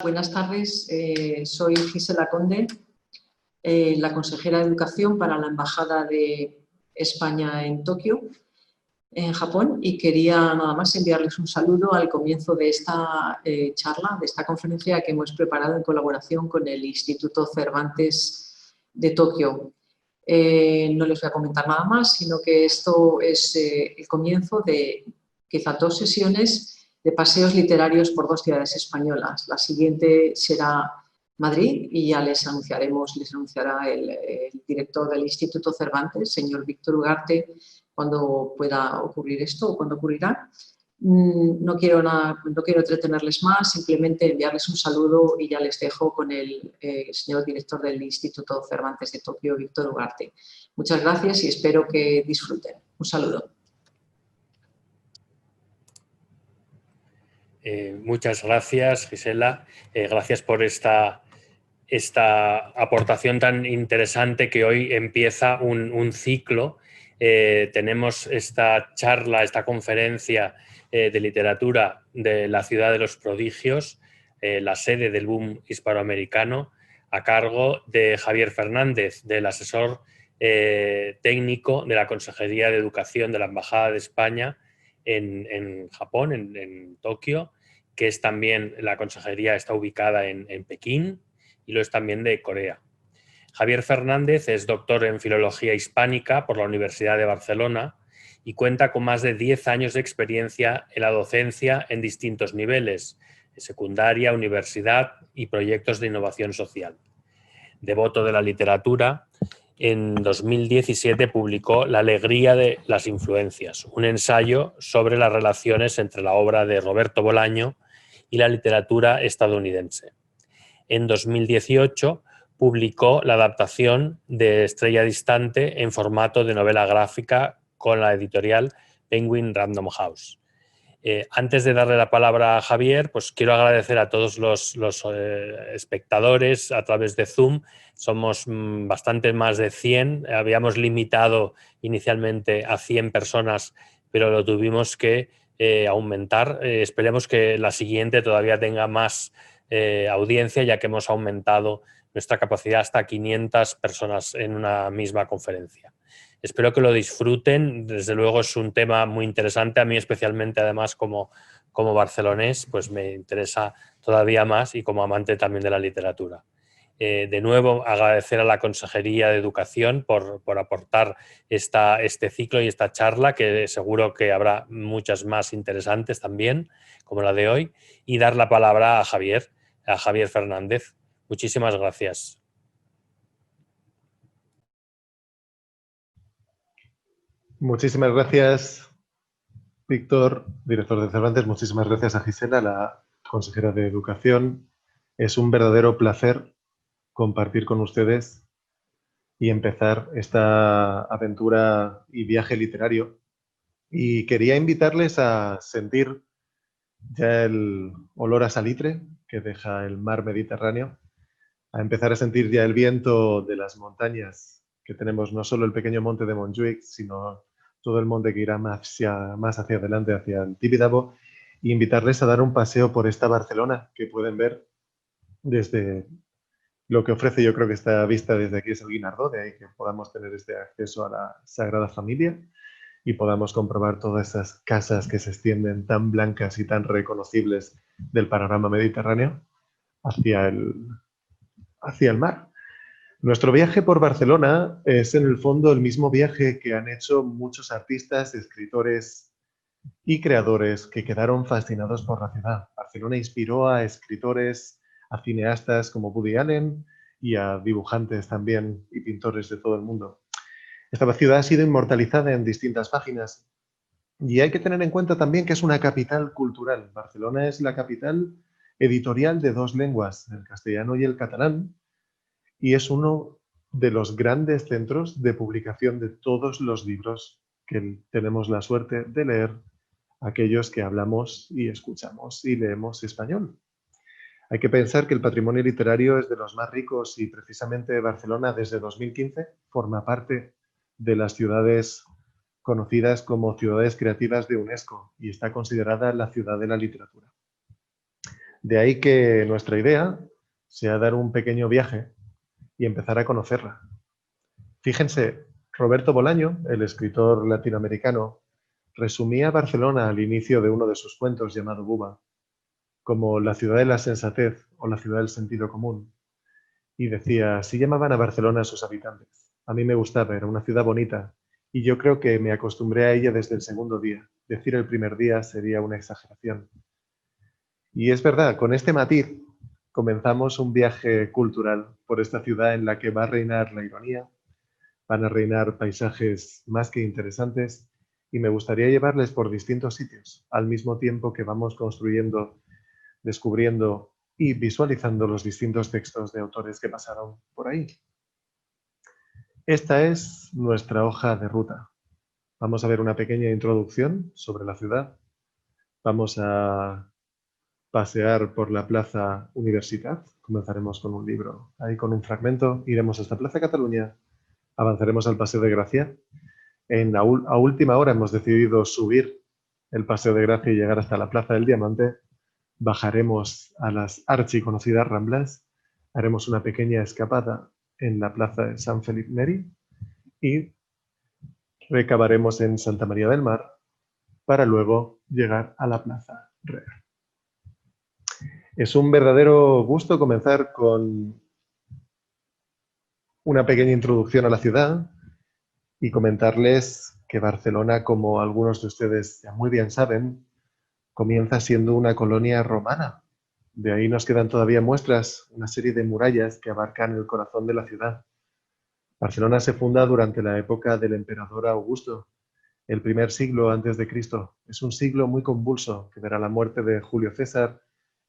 Buenas tardes, soy Gisela Conde, la consejera de Educación para la Embajada de España en Tokio, en Japón, y quería nada más enviarles un saludo al comienzo de esta charla, de esta conferencia que hemos preparado en colaboración con el Instituto Cervantes de Tokio. No les voy a comentar nada más, sino que esto es el comienzo de quizá 2 sesiones de paseos literarios por 2 ciudades españolas. La siguiente será Madrid y ya les anunciará el director del Instituto Cervantes, señor Víctor Ugarte, cuando pueda ocurrir esto o cuando ocurrirá. No quiero entretenerles más, simplemente enviarles un saludo y ya les dejo con el señor director del Instituto Cervantes de Tokio, Víctor Ugarte. Muchas gracias y espero que disfruten. Un saludo. Muchas gracias, Gisela. Gracias por esta aportación tan interesante que hoy empieza un ciclo. Tenemos esta charla, esta conferencia de literatura de la ciudad de los prodigios, la sede del boom hispanoamericano, a cargo de Javier Fernández, del asesor técnico de la Consejería de Educación de la Embajada de España en Japón, en Tokio, que es también, la consejería está ubicada en Pekín y lo es también de Corea. Javier Fernández es doctor en Filología Hispánica por la Universidad de Barcelona y cuenta con más de 10 años de experiencia en la docencia en distintos niveles, secundaria, universidad y proyectos de innovación social. Devoto de la literatura, en 2017 publicó La alegría de las influencias, un ensayo sobre las relaciones entre la obra de Roberto Bolaño y la literatura estadounidense. En 2018 publicó la adaptación de Estrella Distante en formato de novela gráfica con la editorial Penguin Random House. Antes de darle la palabra a Javier, pues quiero agradecer a todos los espectadores a través de Zoom. Somos bastante más de 100. Habíamos limitado inicialmente a 100 personas, pero lo tuvimos que aumentar. Esperemos que la siguiente todavía tenga más audiencia, ya que hemos aumentado nuestra capacidad hasta 500 personas en una misma conferencia. Espero que lo disfruten. Desde luego es un tema muy interesante. A mí especialmente, además, como barcelonés, pues me interesa todavía más y como amante también de la literatura. De nuevo, agradecer a la Consejería de Educación por aportar este ciclo y esta charla, que seguro que habrá muchas más interesantes también, como la de hoy, y dar la palabra a Javier Fernández. Muchísimas gracias. Muchísimas gracias, Víctor, director de Cervantes. Muchísimas gracias a Gisela, la consejera de Educación. Es un verdadero placer compartir con ustedes y empezar esta aventura y viaje literario. Y quería invitarles a sentir ya el olor a salitre que deja el mar Mediterráneo, a empezar a sentir ya el viento de las montañas que tenemos, no solo el pequeño monte de Montjuïc, sino todo el monte que irá más hacia adelante, hacia el Tibidabo, e invitarles a dar un paseo por esta Barcelona que pueden ver desde lo que ofrece. Yo creo que esta vista desde aquí es el Guinardó, de ahí que podamos tener este acceso a la Sagrada Familia y podamos comprobar todas esas casas que se extienden tan blancas y tan reconocibles del panorama mediterráneo hacia el mar. Nuestro viaje por Barcelona es en el fondo el mismo viaje que han hecho muchos artistas, escritores y creadores que quedaron fascinados por la ciudad. Barcelona inspiró a escritores, a cineastas como Woody Allen y a dibujantes también y pintores de todo el mundo. Esta ciudad ha sido inmortalizada en distintas páginas y hay que tener en cuenta también que es una capital cultural. Barcelona es la capital editorial de 2 lenguas, el castellano y el catalán, y es uno de los grandes centros de publicación de todos los libros que tenemos la suerte de leer aquellos que hablamos y escuchamos y leemos español. Hay que pensar que el patrimonio literario es de los más ricos y precisamente Barcelona desde 2015 forma parte de las ciudades conocidas como ciudades creativas de UNESCO y está considerada la ciudad de la literatura. De ahí que nuestra idea sea dar un pequeño viaje y empezar a conocerla. Fíjense, Roberto Bolaño, el escritor latinoamericano, resumía Barcelona al inicio de uno de sus cuentos llamado Buba, como la ciudad de la sensatez o la ciudad del sentido común. Y decía, así llamaban a Barcelona a sus habitantes. A mí me gustaba, era una ciudad bonita, y yo creo que me acostumbré a ella desde el segundo día. Decir el primer día sería una exageración. Y es verdad, con este matiz comenzamos un viaje cultural por esta ciudad en la que va a reinar la ironía, van a reinar paisajes más que interesantes, y me gustaría llevarles por distintos sitios, al mismo tiempo que vamos construyendo, descubriendo y visualizando los distintos textos de autores que pasaron por ahí. Esta es nuestra hoja de ruta. Vamos a ver una pequeña introducción sobre la ciudad. Vamos a pasear por la Plaza Universitat. Comenzaremos con un libro, ahí con un fragmento. Iremos hasta Plaza Cataluña. Avanzaremos al Paseo de Gracia. A última hora hemos decidido subir el Paseo de Gracia y llegar hasta la Plaza del Diamante. Bajaremos a las archiconocidas Ramblas. Haremos una pequeña escapada en la Plaza de San Felipe Neri y recabaremos en Santa María del Mar para luego llegar a la Plaza Real. Es un verdadero gusto comenzar con una pequeña introducción a la ciudad y comentarles que Barcelona, como algunos de ustedes ya muy bien saben, comienza siendo una colonia romana. De ahí nos quedan todavía muestras, una serie de murallas que abarcan el corazón de la ciudad. Barcelona se funda durante la época del emperador Augusto, el primer siglo antes de Cristo. Es un siglo muy convulso, que verá la muerte de Julio César,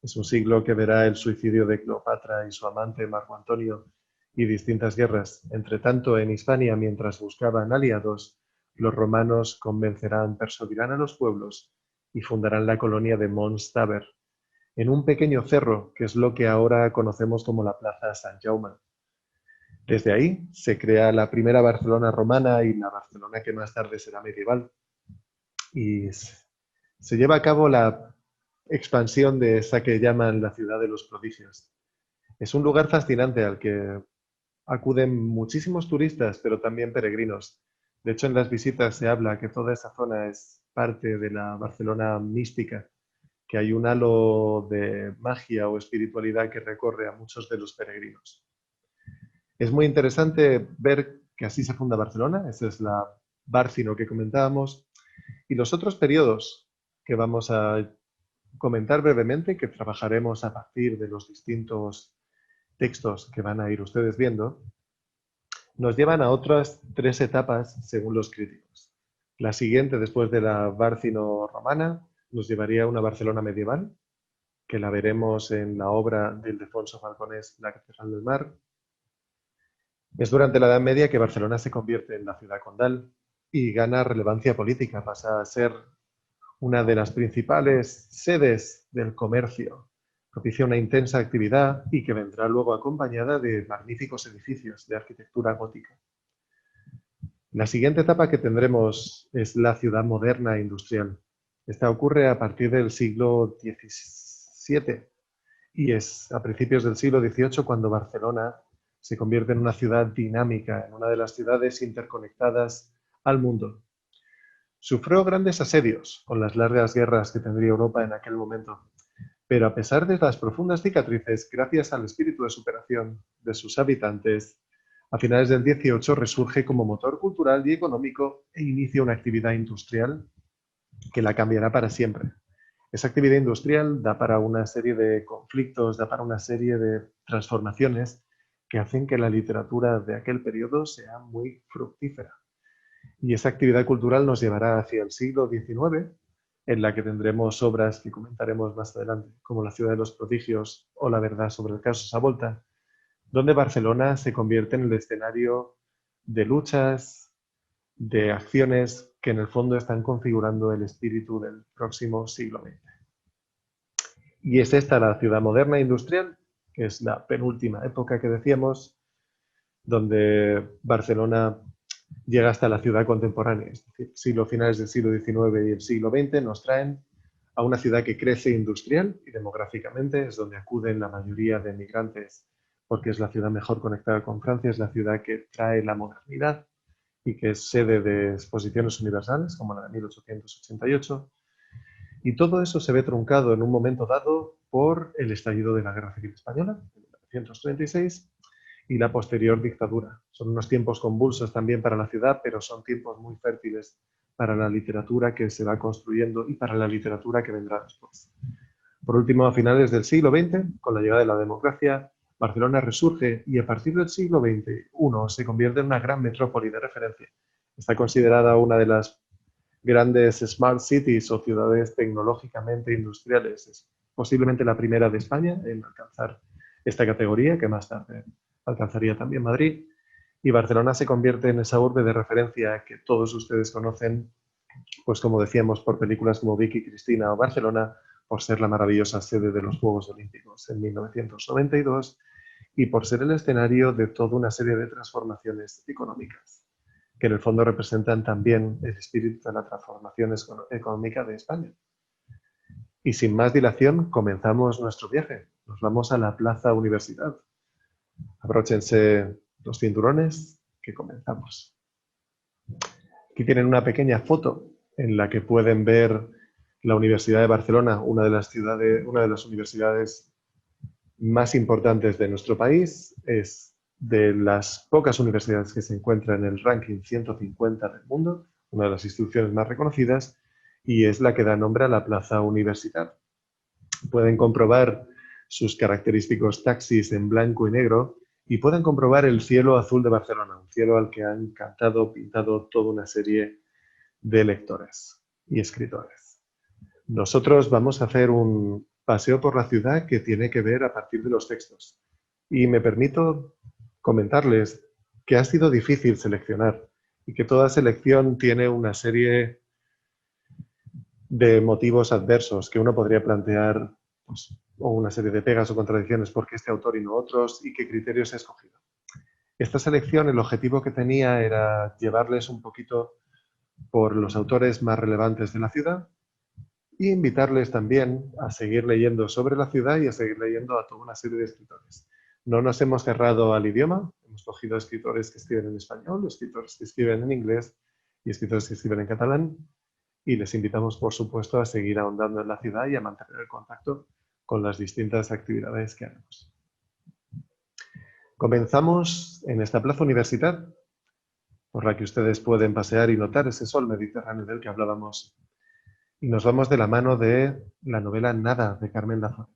es un siglo que verá el suicidio de Cleopatra y su amante Marco Antonio y distintas guerras. Entre tanto, en Hispania, mientras buscaban aliados, los romanos convencerán, persuadirán a los pueblos y fundarán la colonia de Mons Taber, en un pequeño cerro que es lo que ahora conocemos como la Plaza Sant Jaume. Desde ahí se crea la primera Barcelona romana y la Barcelona que más tarde será medieval. Y se lleva a cabo la expansión de esa que llaman la ciudad de los prodigios. Es un lugar fascinante al que acuden muchísimos turistas, pero también peregrinos. De hecho, en las visitas se habla que toda esa zona es parte de la Barcelona mística, que hay un halo de magia o espiritualidad que recorre a muchos de los peregrinos. Es muy interesante ver que así se funda Barcelona, esa es la Bárcino que comentábamos, y los otros periodos que vamos a comentar brevemente, que trabajaremos a partir de los distintos textos que van a ir ustedes viendo, nos llevan a otras 3 etapas según los críticos. La siguiente, después de la Bárcino romana, nos llevaría a una Barcelona medieval, que la veremos en la obra de Ildefonso Falconés, La Catedral del Mar. Es durante la Edad Media que Barcelona se convierte en la ciudad condal y gana relevancia política, pasa a ser una de las principales sedes del comercio, propicia una intensa actividad y que vendrá luego acompañada de magníficos edificios de arquitectura gótica. La siguiente etapa que tendremos es la ciudad moderna e industrial. Esta ocurre a partir del siglo XVII y es a principios del siglo XVIII cuando Barcelona se convierte en una ciudad dinámica, en una de las ciudades interconectadas al mundo. Sufrió grandes asedios con las largas guerras que tendría Europa en aquel momento, pero a pesar de las profundas cicatrices, gracias al espíritu de superación de sus habitantes, a finales del XVIII resurge como motor cultural y económico e inicia una actividad industrial que la cambiará para siempre. Esa actividad industrial da para una serie de conflictos, da para una serie de transformaciones que hacen que la literatura de aquel periodo sea muy fructífera. Y esa actividad cultural nos llevará hacia el siglo XIX, en la que tendremos obras que comentaremos más adelante, como La ciudad de los prodigios o La verdad sobre el caso Savolta, donde Barcelona se convierte en el escenario de luchas, de acciones que en el fondo están configurando el espíritu del próximo siglo XX. Y es esta la ciudad moderna e industrial, que es la penúltima época que decíamos, donde Barcelona llega hasta la ciudad contemporánea. Es decir, finales del siglo XIX y el siglo XX nos traen a una ciudad que crece industrial y demográficamente, es donde acuden la mayoría de migrantes, porque es la ciudad mejor conectada con Francia, es la ciudad que trae la modernidad y que es sede de exposiciones universales, como la de 1888. Y todo eso se ve truncado en un momento dado por el estallido de la Guerra Civil Española, en 1936, y la posterior dictadura. Son unos tiempos convulsos también para la ciudad, pero son tiempos muy fértiles para la literatura que se va construyendo y para la literatura que vendrá después. Por último, a finales del siglo XX, con la llegada de la democracia, Barcelona resurge y a partir del siglo XXI se convierte en una gran metrópoli de referencia. Está considerada una de las grandes smart cities o ciudades tecnológicamente industriales. Es posiblemente la primera de España en alcanzar esta categoría, que más tarde alcanzaría también Madrid. Y Barcelona se convierte en esa urbe de referencia que todos ustedes conocen, pues como decíamos, por películas como Vicky Cristina o Barcelona, por ser la maravillosa sede de los Juegos Olímpicos en 1992 y por ser el escenario de toda una serie de transformaciones económicas, que en el fondo representan también el espíritu de la transformación económica de España. Y sin más dilación, comenzamos nuestro viaje. Nos vamos a la Plaza Universidad. Abróchense los cinturones, que comenzamos. Aquí tienen una pequeña foto en la que pueden ver la Universidad de Barcelona, una de las universidades más importantes de nuestro país. Es de las pocas universidades que se encuentran en el ranking 150 del mundo, una de las instituciones más reconocidas, y es la que da nombre a la Plaza Universidad. Pueden comprobar sus característicos taxis en blanco y negro y pueden comprobar el cielo azul de Barcelona, un cielo al que han pintado toda una serie de lectores y escritores. Nosotros vamos a hacer un paseo por la ciudad que tiene que ver a partir de los textos. Y me permito comentarles que ha sido difícil seleccionar y que toda selección tiene una serie de motivos adversos que uno podría plantear, pues, o una serie de pegas o contradicciones, por qué este autor y no otros y qué criterios he escogido. Esta selección, el objetivo que tenía era llevarles un poquito por los autores más relevantes de la ciudad e invitarles también a seguir leyendo sobre la ciudad y a seguir leyendo a toda una serie de escritores. No nos hemos cerrado al idioma, hemos cogido escritores que escriben en español, escritores que escriben en inglés y escritores que escriben en catalán, y les invitamos, por supuesto, a seguir ahondando en la ciudad y a mantener el contacto con las distintas actividades que haremos. Comenzamos en esta Plaza Universidad, por la que ustedes pueden pasear y notar ese sol mediterráneo del que hablábamos. Y nos vamos de la mano de la novela Nada, de Carmen Laforet.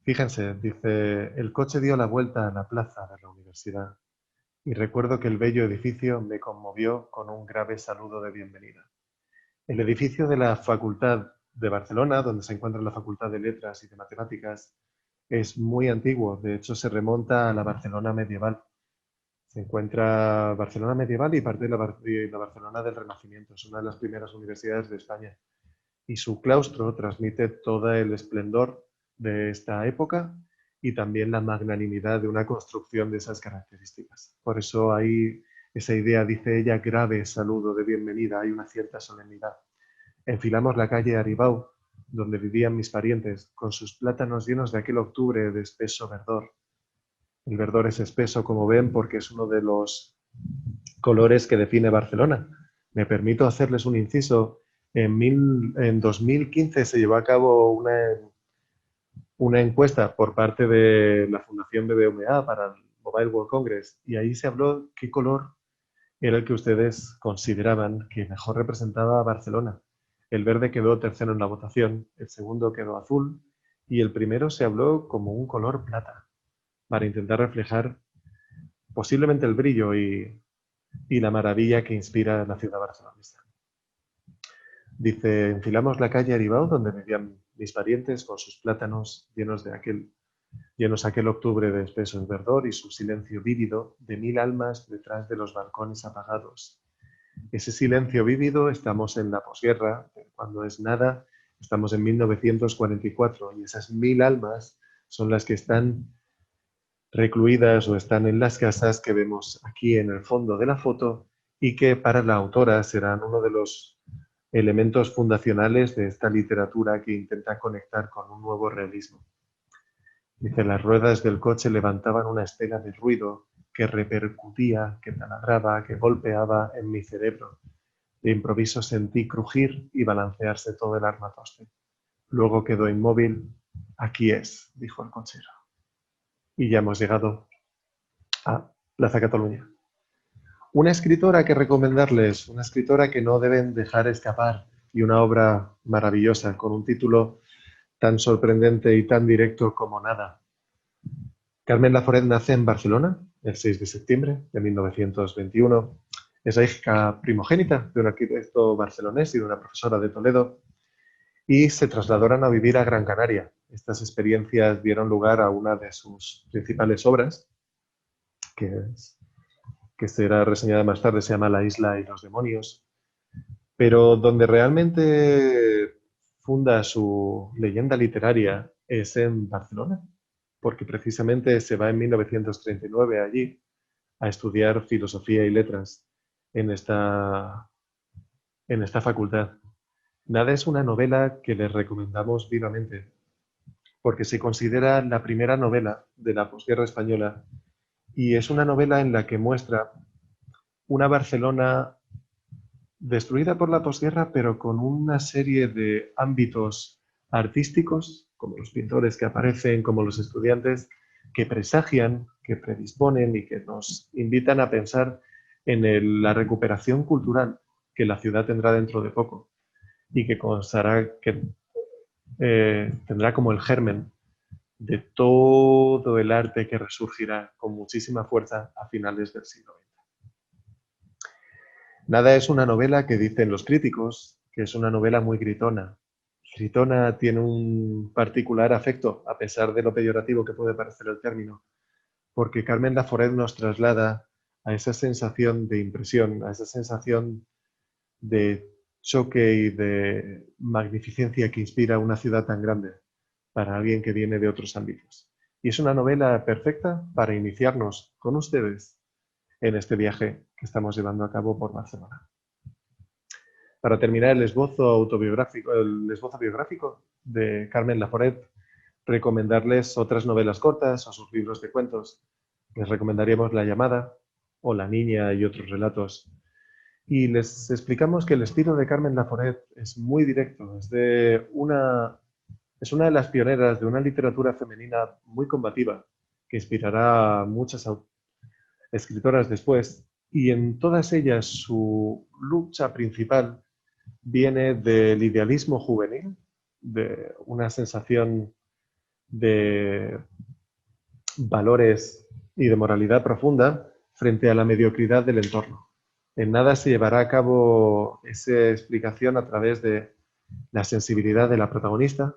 Fíjense, dice, el coche dio la vuelta a la plaza de la universidad y recuerdo que el bello edificio me conmovió con un grave saludo de bienvenida. El edificio de la Facultad de Barcelona, donde se encuentra la Facultad de Letras y de Matemáticas, es muy antiguo. De hecho, se remonta a la Barcelona medieval. Se encuentra Barcelona medieval y parte de la Barcelona del Renacimiento. Es una de las primeras universidades de España. Y su claustro transmite todo el esplendor de esta época y también la magnanimidad de una construcción de esas características. Por eso hay esa idea, dice ella, grave saludo de bienvenida, hay una cierta solemnidad. Enfilamos la calle Aribau, donde vivían mis parientes, con sus plátanos llenos de aquel octubre de espeso verdor. El verdor es espeso, como ven, porque es uno de los colores que define Barcelona. Me permito hacerles un inciso. En 2015 se llevó a cabo una encuesta por parte de la Fundación BBVA para el Mobile World Congress y ahí se habló qué color era el que ustedes consideraban que mejor representaba a Barcelona. El verde quedó tercero en la votación, el segundo quedó azul y el primero se habló como un color plata para intentar reflejar posiblemente el brillo y la maravilla que inspira la ciudad barcelonesa. Dice, enfilamos la calle Aribau donde vivían mis parientes con sus plátanos llenos aquel octubre de espeso verdor y su silencio vívido de 1000 almas detrás de los balcones apagados. Ese silencio vívido, estamos en la posguerra, cuando es nada, estamos en 1944 y esas 1000 almas son las que están recluidas o están en las casas que vemos aquí en el fondo de la foto y que para la autora serán uno de los elementos fundacionales de esta literatura que intenta conectar con un nuevo realismo. Dice, las ruedas del coche levantaban una estela de ruido que repercutía, que taladraba, que golpeaba en mi cerebro. De improviso sentí crujir y balancearse todo el armatoste. Luego quedó inmóvil. Aquí es, dijo el cochero. Y ya hemos llegado a Plaza Cataluña. Una escritora que recomendarles, una escritora que no deben dejar escapar, y una obra maravillosa con un título tan sorprendente y tan directo como nada. Carmen Laforet nace en Barcelona el 6 de septiembre de 1921. Es la hija primogénita de un arquitecto barcelonés y de una profesora de Toledo, y se trasladaron a vivir a Gran Canaria. Estas experiencias dieron lugar a una de sus principales obras, que será reseñada más tarde, se llama La isla y los demonios, pero donde realmente funda su leyenda literaria es en Barcelona, porque precisamente se va en 1939 allí a estudiar filosofía y letras en esta facultad. Nada es una novela que les recomendamos vivamente, porque se considera la primera novela de la posguerra española y es una novela en la que muestra una Barcelona destruida por la posguerra, pero con una serie de ámbitos artísticos, como los pintores que aparecen, como los estudiantes, que presagian, que predisponen y que nos invitan a pensar en la recuperación cultural que la ciudad tendrá dentro de poco y que constará, que tendrá como el germen de todo el arte que resurgirá con muchísima fuerza a finales del siglo XX. Nada es una novela que dicen los críticos que es una novela muy gritona. Gritona tiene un particular afecto, a pesar de lo peyorativo que puede parecer el término, porque Carmen Laforet nos traslada a esa sensación de impresión, a esa sensación de choque y de magnificencia que inspira una ciudad tan grande para alguien que viene de otros ámbitos. Y es una novela perfecta para iniciarnos con ustedes en este viaje que estamos llevando a cabo por Barcelona. Para terminar el esbozo biográfico de Carmen Laforet, recomendarles otras novelas cortas o sus libros de cuentos. Les recomendaríamos La llamada o La niña y otros relatos. Y les explicamos que el estilo de Carmen Laforet es muy directo. Es una de las pioneras de una literatura femenina muy combativa que inspirará a muchas escritoras después, y en todas ellas su lucha principal viene del idealismo juvenil, de una sensación de valores y de moralidad profunda frente a la mediocridad del entorno. En nada se llevará a cabo esa explicación a través de la sensibilidad de la protagonista,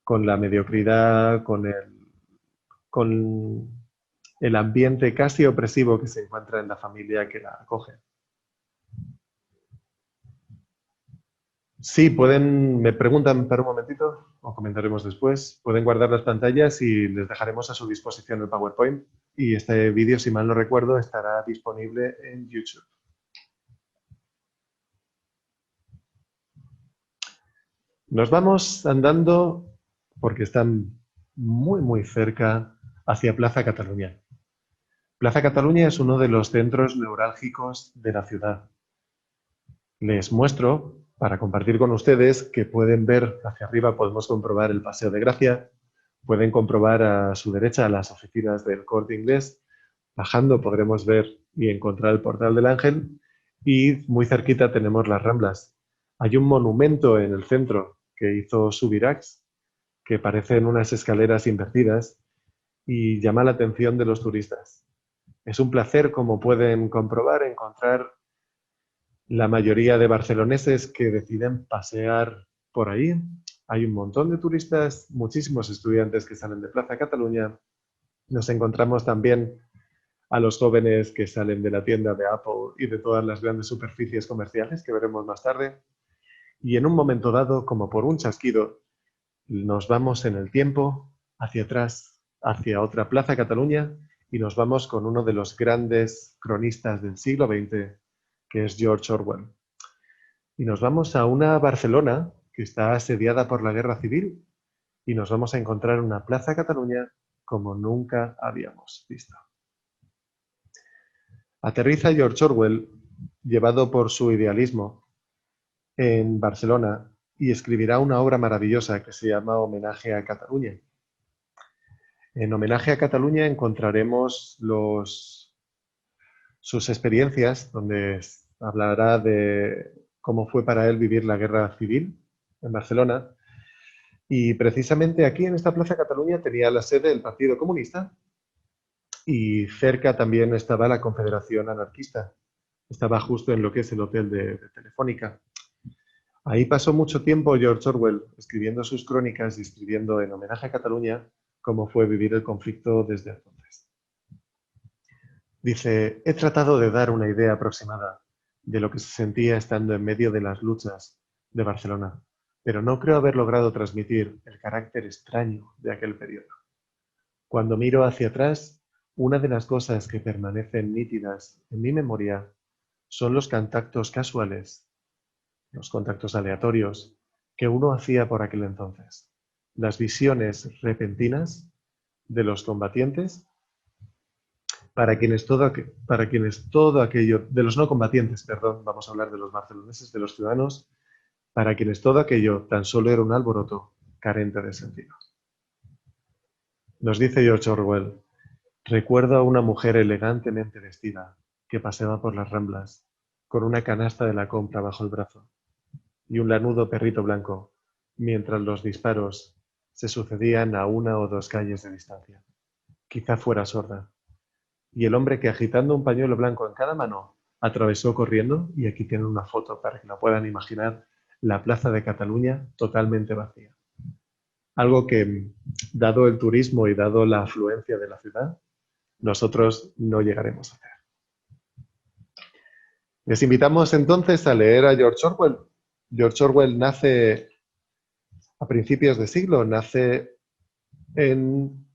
con la mediocridad, con el ambiente casi opresivo que se encuentra en la familia que la acoge. Sí, me preguntan para un momentito, o comentaremos después, pueden guardar las pantallas y les dejaremos a su disposición el PowerPoint. Y este vídeo, si mal no recuerdo, estará disponible en YouTube. Nos vamos andando, porque están muy, muy cerca, hacia Plaza Cataluña. Plaza Cataluña es uno de los centros neurálgicos de la ciudad. Les muestro, para compartir con ustedes, que pueden ver hacia arriba, podemos comprobar el Paseo de Gracia, pueden comprobar a su derecha las oficinas del Corte Inglés, bajando podremos ver y encontrar el Portal del Ángel, y muy cerquita tenemos las Ramblas. Hay un monumento en el centro que hizo Subirachs, que parecen unas escaleras invertidas y llama la atención de los turistas. Es un placer, como pueden comprobar, encontrar la mayoría de barceloneses que deciden pasear por ahí. Hay un montón de turistas, muchísimos estudiantes que salen de Plaza Cataluña. Nos encontramos también a los jóvenes que salen de la tienda de Apple y de todas las grandes superficies comerciales que veremos más tarde. Y en un momento dado, como por un chasquido, nos vamos en el tiempo hacia atrás, hacia otra Plaza Cataluña, y nos vamos con uno de los grandes cronistas del siglo XX, que es George Orwell. Y nos vamos a una Barcelona que está asediada por la Guerra Civil y nos vamos a encontrar una Plaza Cataluña como nunca habíamos visto. Aterriza George Orwell, llevado por su idealismo, en Barcelona y escribirá una obra maravillosa que se llama Homenaje a Cataluña. En Homenaje a Cataluña encontraremos sus experiencias, donde hablará de cómo fue para él vivir la Guerra Civil en Barcelona. Y precisamente aquí en esta Plaza Cataluña tenía la sede del Partido Comunista y cerca también estaba la Confederación Anarquista. Estaba justo en lo que es el hotel de Telefónica. Ahí pasó mucho tiempo George Orwell escribiendo sus crónicas y escribiendo en Homenaje a Cataluña cómo fue vivir el conflicto desde entonces. Dice, he tratado de dar una idea aproximada de lo que se sentía estando en medio de las luchas de Barcelona, pero no creo haber logrado transmitir el carácter extraño de aquel periodo. Cuando miro hacia atrás, una de las cosas que permanecen nítidas en mi memoria son los contactos casuales, los contactos aleatorios que uno hacía por aquel entonces, las visiones repentinas de los combatientes, para quienes todo aquello, de los no combatientes, perdón, vamos a hablar de los barceloneses, de los ciudadanos, para quienes todo aquello tan solo era un alboroto carente de sentido. Nos dice George Orwell, recuerdo a una mujer elegantemente vestida que paseaba por las Ramblas con una canasta de la compra bajo el brazo y un lanudo perrito blanco, mientras los disparos se sucedían a 1 o 2 calles de distancia. Quizá fuera sorda. Y el hombre que agitando un pañuelo blanco en cada mano atravesó corriendo, y aquí tienen una foto para que lo puedan imaginar, la plaza de Cataluña totalmente vacía. Algo que, dado el turismo y dado la afluencia de la ciudad, nosotros no llegaremos a hacer. Les invitamos entonces a leer a George Orwell. George Orwell nace a principios de siglo, nace en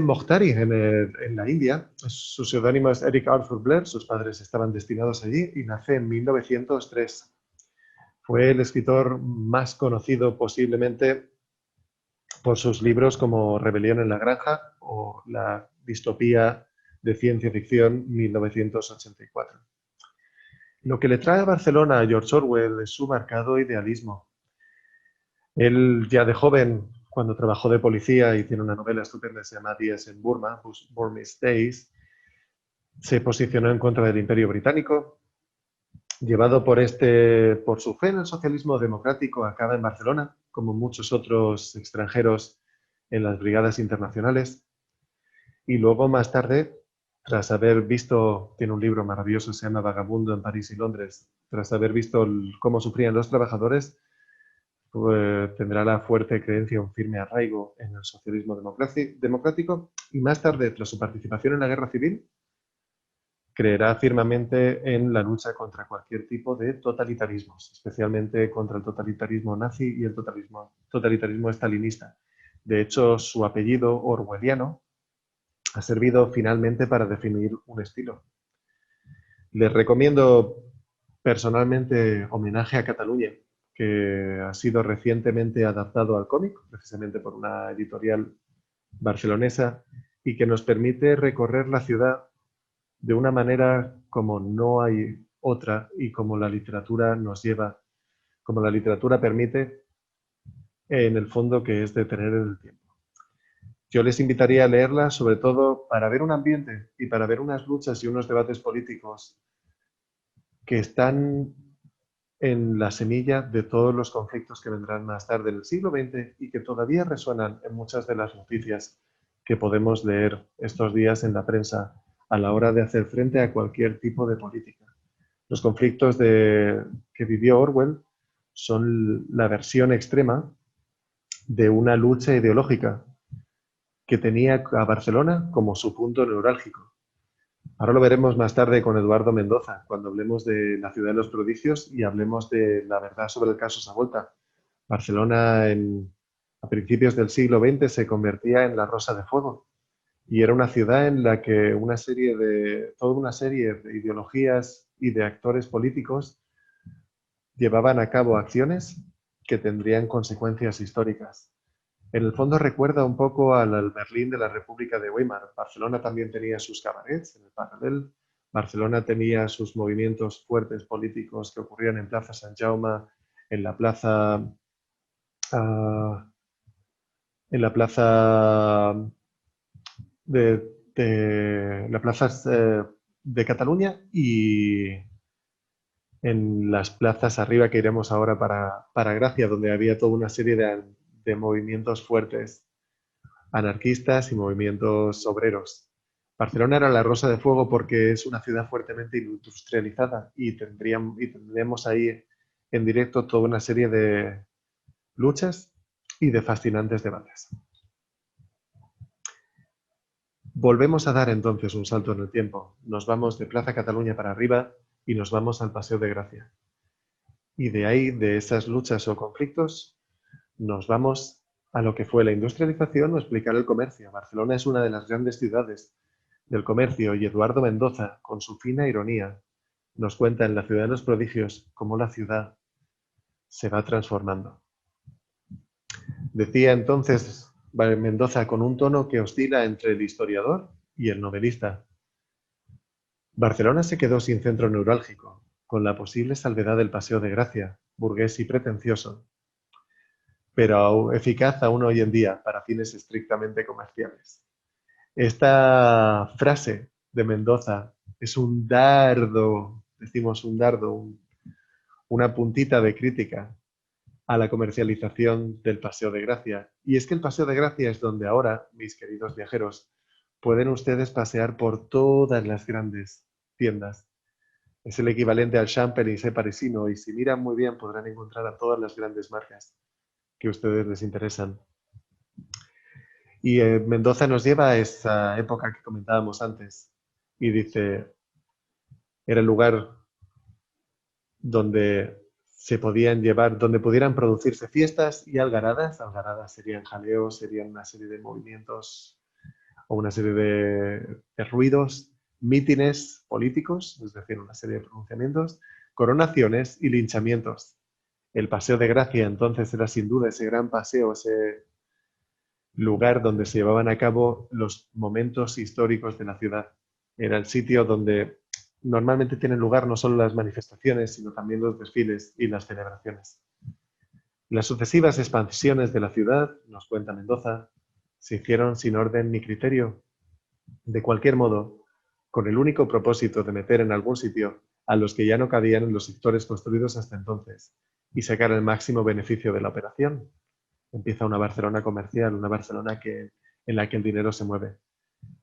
Mokhtari, en la India. Su seudónimo es Eric Arthur Blair, sus padres estaban destinados allí, y nace en 1903. Fue el escritor más conocido posiblemente por sus libros como Rebelión en la Granja o la distopía de ciencia ficción 1984. Lo que le trae a Barcelona a George Orwell es su marcado idealismo. Él ya de joven, cuando trabajó de policía y tiene una novela estupenda que se llama Días en Burma, Burmese Days, se posicionó en contra del Imperio Británico. Llevado por su fe en el socialismo democrático, acaba en Barcelona, como muchos otros extranjeros en las brigadas internacionales. Y luego, más tarde, tras haber visto, tiene un libro maravilloso, se llama Vagabundo en París y Londres, tras haber visto cómo sufrían los trabajadores, tendrá la fuerte creencia, un firme arraigo en el socialismo democrático, y más tarde, tras su participación en la Guerra Civil, creerá firmemente en la lucha contra cualquier tipo de totalitarismos, especialmente contra el totalitarismo nazi y el totalitarismo estalinista. De hecho, su apellido orwelliano ha servido finalmente para definir un estilo. Les recomiendo personalmente Homenaje a Cataluña, que ha sido recientemente adaptado al cómic, precisamente por una editorial barcelonesa, y que nos permite recorrer la ciudad de una manera como no hay otra y como la literatura nos lleva, como la literatura permite, en el fondo, que es detener el tiempo. Yo les invitaría a leerla, sobre todo para ver un ambiente y para ver unas luchas y unos debates políticos que están en la semilla de todos los conflictos que vendrán más tarde en el siglo XX y que todavía resuenan en muchas de las noticias que podemos leer estos días en la prensa a la hora de hacer frente a cualquier tipo de política. Los conflictos que vivió Orwell son la versión extrema de una lucha ideológica que tenía a Barcelona como su punto neurálgico. Ahora lo veremos más tarde con Eduardo Mendoza, cuando hablemos de la ciudad de los prodigios y hablemos de la verdad sobre el caso Savolta. Barcelona a principios del siglo XX se convertía en la Rosa de Fuego y era una ciudad en la que toda una serie de ideologías y de actores políticos llevaban a cabo acciones que tendrían consecuencias históricas. En el fondo recuerda un poco al Berlín de la República de Weimar. Barcelona también tenía sus cabarets en el paralel. Barcelona tenía sus movimientos fuertes políticos que ocurrían en Plaza Sant Jaume, en la plaza la plaza de Cataluña y en las plazas arriba que iremos ahora para Gracia, donde había toda una serie de movimientos fuertes anarquistas y movimientos obreros. Barcelona era la rosa de fuego porque es una ciudad fuertemente industrializada y tendríamos ahí en directo toda una serie de luchas y de fascinantes debates. Volvemos a dar entonces un salto en el tiempo. Nos vamos de Plaza Cataluña para arriba y nos vamos al Paseo de Gracia. Y de ahí, de esas luchas o conflictos, nos vamos a lo que fue la industrialización o explicar el comercio. Barcelona es una de las grandes ciudades del comercio y Eduardo Mendoza, con su fina ironía, nos cuenta en La ciudad de los prodigios cómo la ciudad se va transformando. Decía entonces Mendoza con un tono que oscila entre el historiador y el novelista. Barcelona se quedó sin centro neurálgico, con la posible salvedad del Paseo de Gracia, burgués y pretencioso, pero eficaz aún hoy en día para fines estrictamente comerciales. Esta frase de Mendoza es un dardo, decimos un dardo, una puntita de crítica a la comercialización del Paseo de Gracia. Y es que el Paseo de Gracia es donde ahora, mis queridos viajeros, pueden ustedes pasear por todas las grandes tiendas. Es el equivalente al Champs-Élysées parisino y si miran muy bien podrán encontrar a todas las grandes marcas que a ustedes les interesan. Y Mendoza nos lleva a esa época que comentábamos antes y dice, era el lugar donde se podían llevar, donde pudieran producirse fiestas y algaradas. Algaradas serían jaleos, serían una serie de movimientos o una serie de ruidos, mítines políticos, es decir, una serie de pronunciamientos, coronaciones y linchamientos. El Paseo de Gracia entonces era sin duda ese gran paseo, ese lugar donde se llevaban a cabo los momentos históricos de la ciudad. Era el sitio donde normalmente tienen lugar no solo las manifestaciones, sino también los desfiles y las celebraciones. Las sucesivas expansiones de la ciudad, nos cuenta Mendoza, se hicieron sin orden ni criterio. De cualquier modo, con el único propósito de meter en algún sitio a los que ya no cabían en los sectores construidos hasta entonces y sacar el máximo beneficio de la operación. Empieza una Barcelona comercial, una Barcelona en la que el dinero se mueve.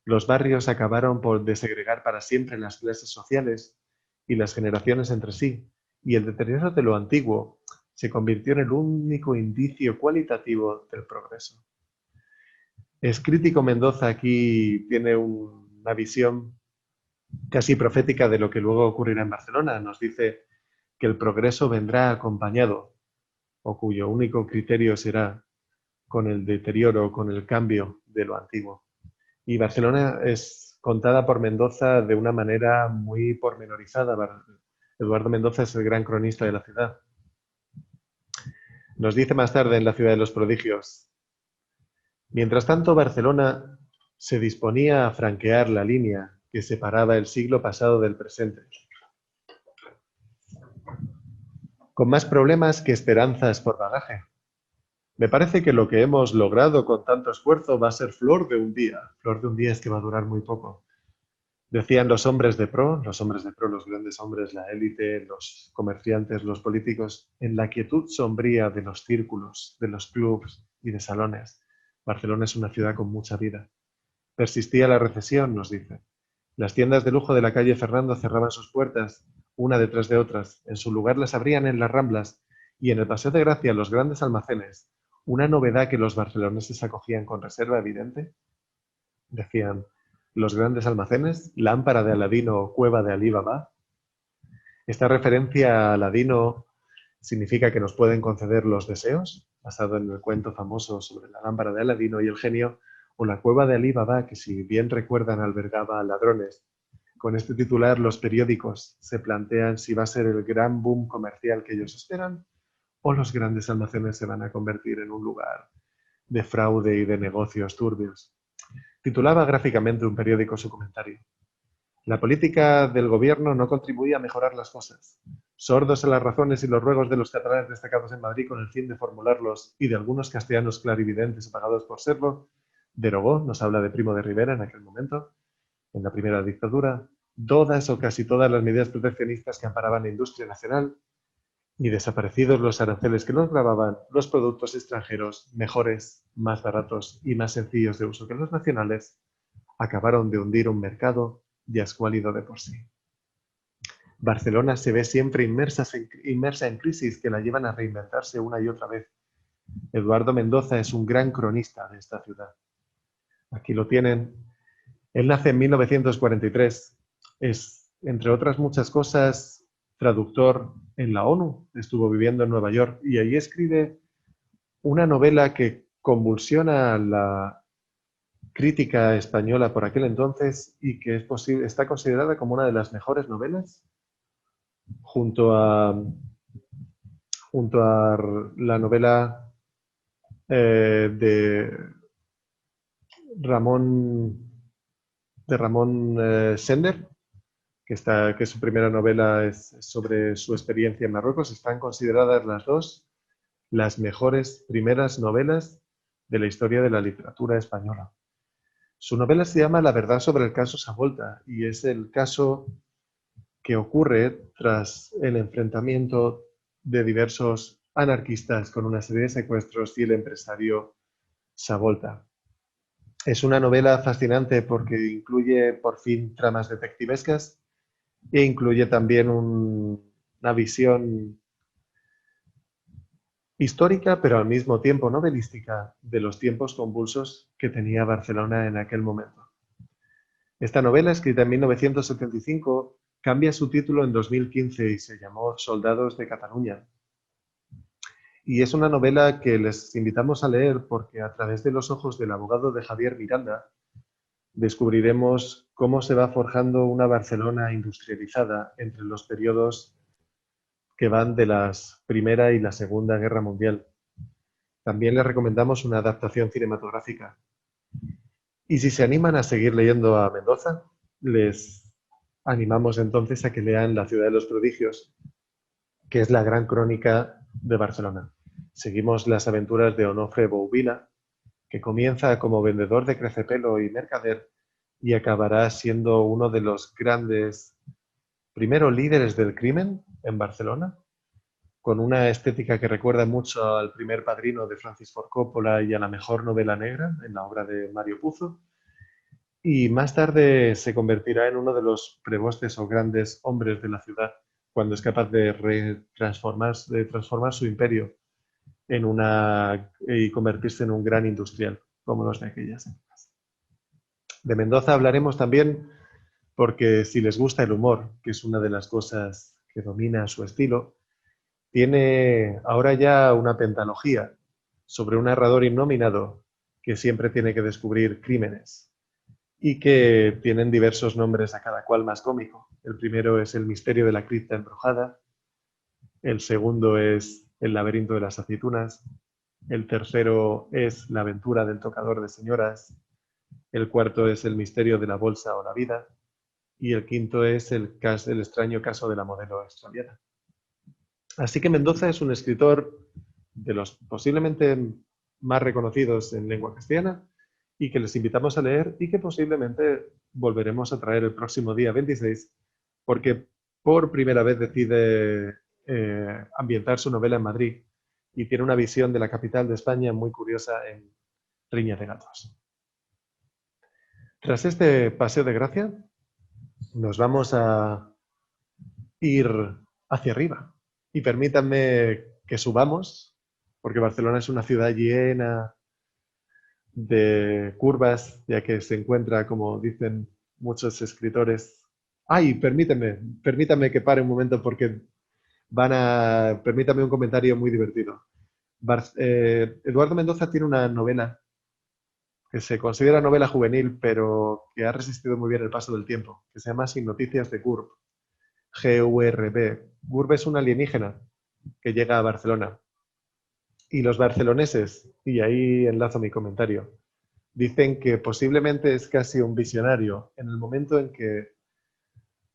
Los barrios acabaron por desegregar para siempre las clases sociales y las generaciones entre sí, y el deterioro de lo antiguo se convirtió en el único indicio cualitativo del progreso. Es crítico Mendoza, aquí tiene una visión casi profética de lo que luego ocurrirá en Barcelona. Nos dice que el progreso vendrá acompañado, o cuyo único criterio será con el deterioro, con el cambio de lo antiguo. Y Barcelona es contada por Mendoza de una manera muy pormenorizada. Eduardo Mendoza es el gran cronista de la ciudad. Nos dice más tarde en La ciudad de los prodigios: mientras tanto, Barcelona se disponía a franquear la línea que separaba el siglo pasado del presente, con más problemas que esperanzas por bagaje. Me parece que lo que hemos logrado con tanto esfuerzo va a ser flor de un día. Flor de un día es que va a durar muy poco. Decían los hombres de pro, los grandes hombres, la élite, los comerciantes, los políticos, en la quietud sombría de los círculos, de los clubs y de salones. Barcelona es una ciudad con mucha vida. Persistía la recesión, nos dice. Las tiendas de lujo de la calle Fernando cerraban sus puertas, una detrás de otras. En su lugar las abrían en las Ramblas y en el Paseo de Gracia los grandes almacenes. Una novedad que los barceloneses acogían con reserva evidente. Decían, los grandes almacenes, lámpara de Aladino o cueva de Alí Baba. Esta referencia a Aladino significa que nos pueden conceder los deseos, basado en el cuento famoso sobre la lámpara de Aladino y el genio, o la cueva de Alí Baba, que si bien recuerdan albergaba a ladrones, Con este titular, los periódicos se plantean si va a ser el gran boom comercial que ellos esperan o los grandes almacenes se van a convertir en un lugar de fraude y de negocios turbios. Titulaba gráficamente un periódico su comentario. La política del gobierno no contribuía a mejorar las cosas. Sordos a las razones y los ruegos de los catalanes destacados en Madrid con el fin de formularlos y de algunos castellanos clarividentes pagados por serlo, derogó, nos habla de Primo de Rivera en aquel momento, en la primera dictadura, todas o casi todas las medidas proteccionistas que amparaban la industria nacional y desaparecidos los aranceles que nos grababan los productos extranjeros mejores, más baratos y más sencillos de uso que los nacionales, acabaron de hundir un mercado ya escuálido de por sí. Barcelona se ve siempre inmersa en crisis que la llevan a reinventarse una y otra vez. Eduardo Mendoza es un gran cronista de esta ciudad. Aquí lo tienen. Él nace en 1943. Es, entre otras muchas cosas, traductor en la ONU. Estuvo viviendo en Nueva York y allí escribe una novela que convulsiona la crítica española por aquel entonces y que está considerada como una de las mejores novelas junto a la novela de Ramón Sender, que su primera novela es sobre su experiencia en Marruecos. Están consideradas las dos las mejores primeras novelas de la historia de la literatura española. Su novela se llama La verdad sobre el caso Savolta y es el caso que ocurre tras el enfrentamiento de diversos anarquistas con una serie de secuestros y el empresario Savolta. Es una novela fascinante porque incluye por fin tramas detectivescas e incluye también una visión histórica, pero al mismo tiempo novelística, de los tiempos convulsos que tenía Barcelona en aquel momento. Esta novela, escrita en 1975, cambia su título en 2015 y se llamó Soldados de Cataluña. Y es una novela que les invitamos a leer porque a través de los ojos del abogado de Javier Miranda descubriremos cómo se va forjando una Barcelona industrializada entre los periodos que van de la Primera y la Segunda Guerra Mundial. También les recomendamos una adaptación cinematográfica. Y si se animan a seguir leyendo a Mendoza, les animamos entonces a que lean La ciudad de los prodigios, que es la gran crónica de Barcelona. Seguimos las aventuras de Onofre Bouvila, que comienza como vendedor de crecepelo y mercader y acabará siendo uno de los grandes, primero líderes del crimen en Barcelona, con una estética que recuerda mucho al primer Padrino de Francis Ford Coppola y a la mejor novela negra en la obra de Mario Puzo. Y más tarde se convertirá en uno de los prebostes o grandes hombres de la ciudad, cuando es capaz de transformar su imperio y convertirse en un gran industrial, como los de aquellas épocas. De Mendoza hablaremos también porque si les gusta el humor, que es una de las cosas que domina su estilo, tiene ahora ya una pentalogía sobre un narrador innominado que siempre tiene que descubrir crímenes y que tienen diversos nombres a cada cual más cómico. El primero es El misterio de la cripta embrujada, el segundo es El laberinto de las aceitunas, el tercero es La aventura del tocador de señoras, el cuarto es El misterio de la bolsa o la vida y el quinto es el extraño caso de la modelo extraviada. Así que Mendoza es un escritor de los posiblemente más reconocidos en lengua castellana y que les invitamos a leer y que posiblemente volveremos a traer el próximo día 26 porque por primera vez decide ambientar su novela en Madrid y tiene una visión de la capital de España muy curiosa en Riña de Gatos. Tras este paseo de gracia, nos vamos a ir hacia arriba. Y permítanme que subamos, porque Barcelona es una ciudad llena de curvas, ya que se encuentra, como dicen muchos escritores. ¡Ay, permítanme que pare un momento porque permítame un comentario muy divertido. Eduardo Mendoza tiene una novela que se considera novela juvenil, pero que ha resistido muy bien el paso del tiempo, que se llama Sin noticias de Gurb, G-U-R-B. Gurb es un alienígena que llega a Barcelona. Y los barceloneses, y ahí enlazo mi comentario, dicen que posiblemente es casi un visionario en el momento en que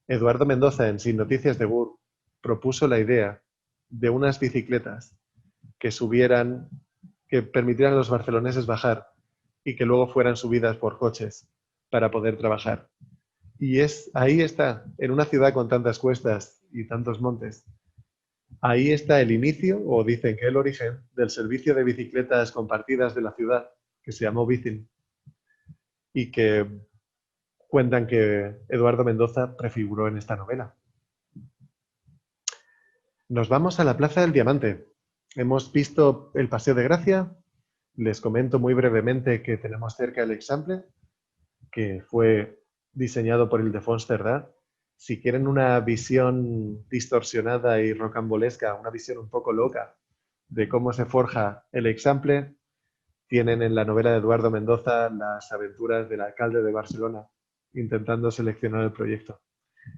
Eduardo Mendoza, en Sin noticias de Gurb, propuso la idea de unas bicicletas que subieran, que permitieran a los barceloneses bajar y que luego fueran subidas por coches para poder trabajar. Y ahí está, en una ciudad con tantas cuestas y tantos montes, ahí está el inicio, o dicen que el origen, del servicio de bicicletas compartidas de la ciudad, que se llamó Bicin, y que cuentan que Eduardo Mendoza prefiguró en esta novela. Nos vamos a la Plaza del Diamante. Hemos visto el Paseo de Gracia. Les comento muy brevemente que tenemos cerca el Eixample, que fue diseñado por Ildefons Cerdà. Si quieren una visión distorsionada y rocambolesca, una visión un poco loca de cómo se forja el Eixample, tienen en la novela de Eduardo Mendoza las aventuras del alcalde de Barcelona intentando seleccionar el proyecto.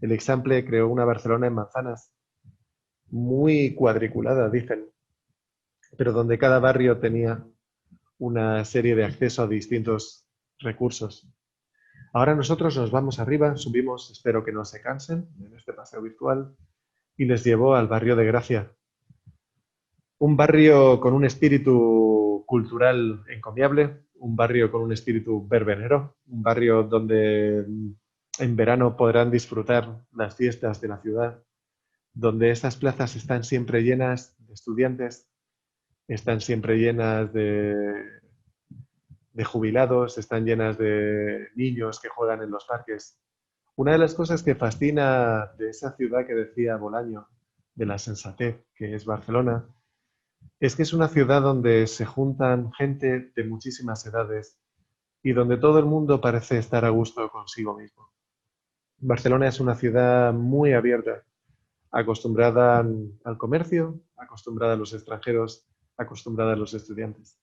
El Eixample creó una Barcelona en manzanas, muy cuadriculada, dicen, pero donde cada barrio tenía una serie de acceso a distintos recursos. Ahora nosotros nos vamos arriba, subimos, espero que no se cansen en este paseo virtual, y les llevo al barrio de Gracia. Un barrio con un espíritu cultural encomiable, un barrio con un espíritu verbenero, un barrio donde en verano podrán disfrutar las fiestas de la ciudad, donde estas plazas están siempre llenas de estudiantes, están siempre llenas de jubilados, están llenas de niños que juegan en los parques. Una de las cosas que fascina de esa ciudad que decía Bolaño, de la sensatez que es Barcelona, es que es una ciudad donde se juntan gente de muchísimas edades y donde todo el mundo parece estar a gusto consigo mismo. Barcelona es una ciudad muy abierta, acostumbrada al comercio, acostumbrada a los extranjeros, acostumbrada a los estudiantes.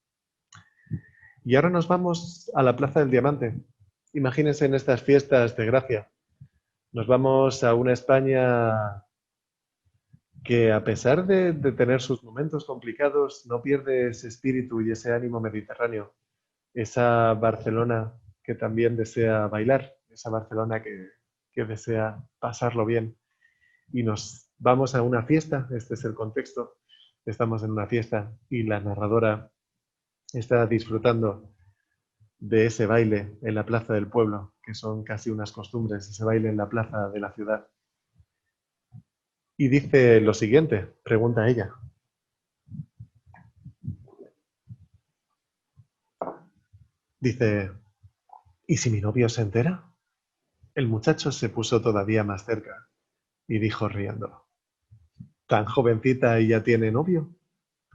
Y ahora nos vamos a la Plaza del Diamante. Imagínense en estas fiestas de Gracia. Nos vamos a una España que, a pesar de tener sus momentos complicados, no pierde ese espíritu y ese ánimo mediterráneo. Esa Barcelona que también desea bailar, esa Barcelona que desea pasarlo bien. Y nos vamos a una fiesta, este es el contexto. Estamos en una fiesta y la narradora está disfrutando de ese baile en la plaza del pueblo, que son casi unas costumbres, ese baile en la plaza de la ciudad. Y dice lo siguiente, pregunta ella. Dice, ¿y si mi novio se entera? El muchacho se puso todavía más cerca y dijo riendo, ¿tan jovencita y ya tiene novio?